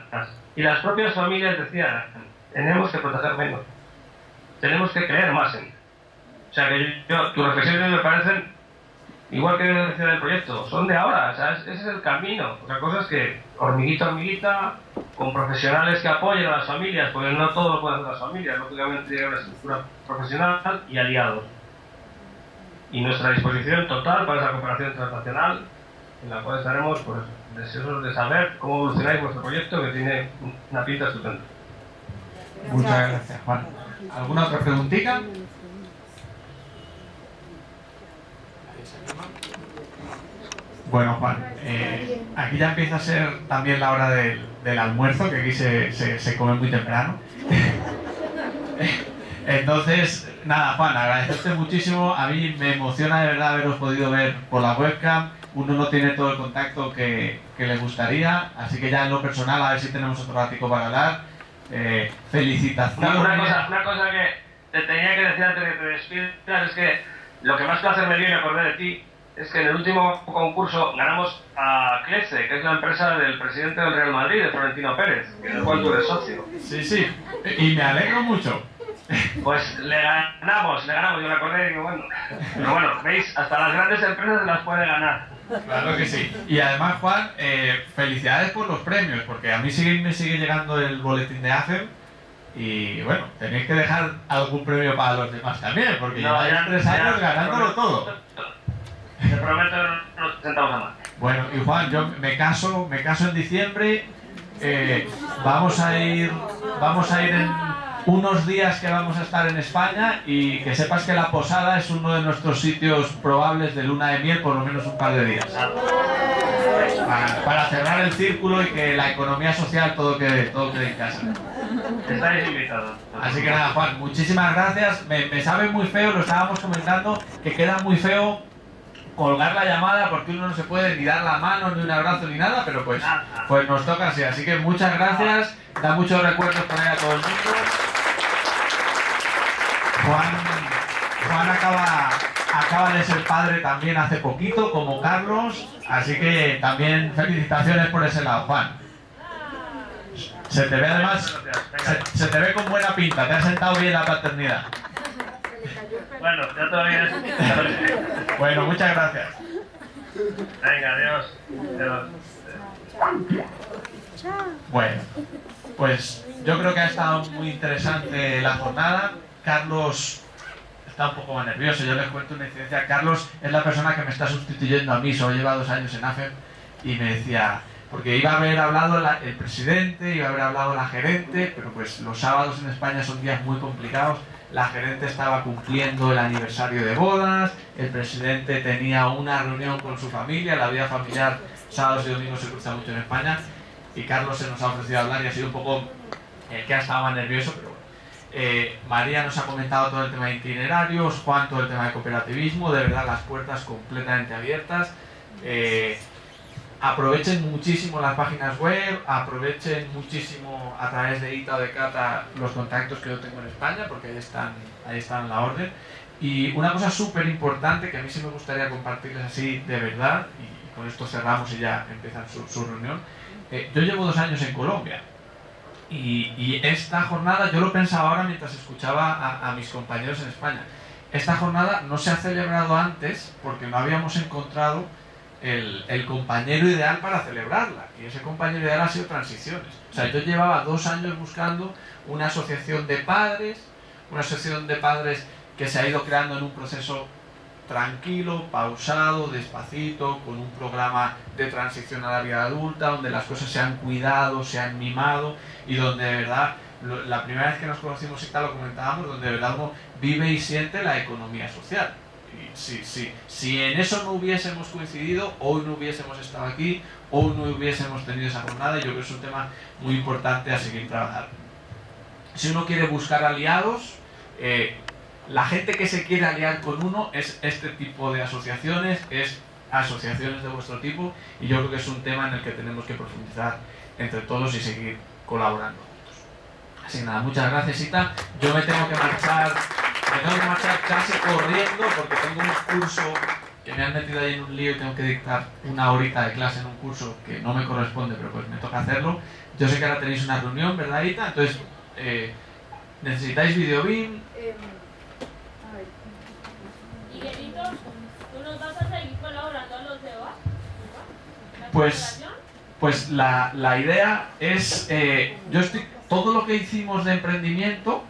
Y las propias familias decían, tenemos que proteger menos, tenemos que creer más en. O sea que tus reflexiones me parecen, igual que la decía del proyecto, son de ahora, o sea, ese es el camino. Otra cosa es que hormiguita a hormiguita, con profesionales que apoyen a las familias, porque no todo lo pueden hacer las familias, lógicamente tiene una estructura profesional y aliados. Y nuestra disposición total para esa cooperación transnacional, en la cual estaremos pues, deseosos de saber cómo evolucionáis vuestro proyecto, que tiene una pinta estupenda. Muchas gracias, Juan. ¿Alguna otra preguntita? Bueno, Juan, aquí ya empieza a ser también la hora del almuerzo, que aquí se come muy temprano. Entonces, nada, Juan, agradecerte muchísimo. A mí me emociona de verdad haberos podido ver por la webcam. Uno no tiene todo el contacto que le gustaría, así que ya en lo personal, a ver si tenemos otro ratico para hablar. Felicitaciones. Una cosa que te tenía que decir antes de que te despidas es que lo que más placer me dio y me acordé de ti es que en el último concurso ganamos a Clece, que es la empresa del presidente del Real Madrid, de Florentino Pérez, en el cual tú eres socio. Sí, y me alegro mucho. Pues le ganamos, yo me acordé y digo, bueno, pero bueno, veis, hasta las grandes empresas se las puede ganar. Claro que sí. Y además, Juan, felicidades por los premios, porque a mí me sigue llegando el boletín de AFEM y bueno, tenéis que dejar algún premio para los demás también, porque lleváis 3 años ganándolo todo. Te prometo que nos sentamos a más. Bueno, y Juan, yo me caso en diciembre, vamos a ir en unos días que vamos a estar en España, y que sepas que la posada es uno de nuestros sitios probables de luna de miel, por lo menos un par de días. Para cerrar el círculo y que la economía social todo quede en casa. Estáis invitados. Así que nada, Juan, muchísimas gracias. Me sabe muy feo, lo estábamos comentando, que queda muy feo colgar la llamada porque uno no se puede ni dar la mano, ni un abrazo, ni nada, pero pues nos toca así. Así que muchas gracias, da muchos recuerdos por ahí a todo el mundo. Juan acaba de ser padre también hace poquito, como Carlos, así que también felicitaciones por ese lado, Juan. Se te ve además, se te ve con buena pinta, te has sentado bien la paternidad. Bueno, ya todavía es. Bueno, muchas gracias. Venga, adiós. Bueno, pues yo creo que ha estado muy interesante la jornada. Carlos está un poco más nervioso, yo les cuento una incidencia. Carlos es la persona que me está sustituyendo a mí, solo lleva 2 años en AFEM, y me decía, porque iba a haber hablado el presidente, iba a haber hablado la gerente, pero pues los sábados en España son días muy complicados. La gerente estaba cumpliendo el aniversario de bodas, el presidente tenía una reunión con su familia, la vida familiar sábados y domingos se cruza mucho en España, y Carlos se nos ha ofrecido hablar y ha sido un poco el que ha estado más nervioso, pero bueno. María nos ha comentado todo el tema de itinerarios, Juan todo el tema de cooperativismo, de verdad las puertas completamente abiertas. Aprovechen muchísimo las páginas web, aprovechen muchísimo a través de ITA o de CATA los contactos que yo tengo en España, porque ahí están a la orden. Y una cosa súper importante que a mí sí me gustaría compartirles así de verdad, y con esto cerramos y ya empiezan su reunión. Yo llevo 2 años en Colombia, y esta jornada, yo lo pensaba ahora mientras escuchaba a mis compañeros en España, esta jornada no se ha celebrado antes porque no habíamos encontrado el compañero ideal para celebrarla, y ese compañero ideal ha sido Transiciones. O sea, yo llevaba 2 años buscando una asociación de padres que se ha ido creando en un proceso tranquilo, pausado, despacito, con un programa de transición a la vida adulta, donde las cosas se han cuidado, se han mimado, y donde de verdad, la primera vez que nos conocimos y tal lo comentábamos, donde de verdad uno vive y siente la economía social. Si en eso no hubiésemos coincidido, hoy no hubiésemos estado aquí, hoy no hubiésemos tenido esa jornada, y yo creo que es un tema muy importante a seguir trabajando. Si uno quiere buscar aliados, la gente que se quiere aliar con uno es este tipo de asociaciones, es asociaciones de vuestro tipo, y yo creo que es un tema en el que tenemos que profundizar entre todos y seguir colaborando juntos. Así que nada, muchas gracias, Ita. Yo me tengo que marchar casi corriendo porque tengo un curso que me han metido ahí en un lío y tengo que dictar una horita de clase en un curso que no me corresponde, pero pues me toca hacerlo. Yo sé que ahora tenéis una reunión, ¿verdad, Ita? Entonces, ¿necesitáis videobeam? Miguelito, ¿tú nos vas a seguir colaborando a los DEVA? Pues la idea es, todo lo que hicimos de emprendimiento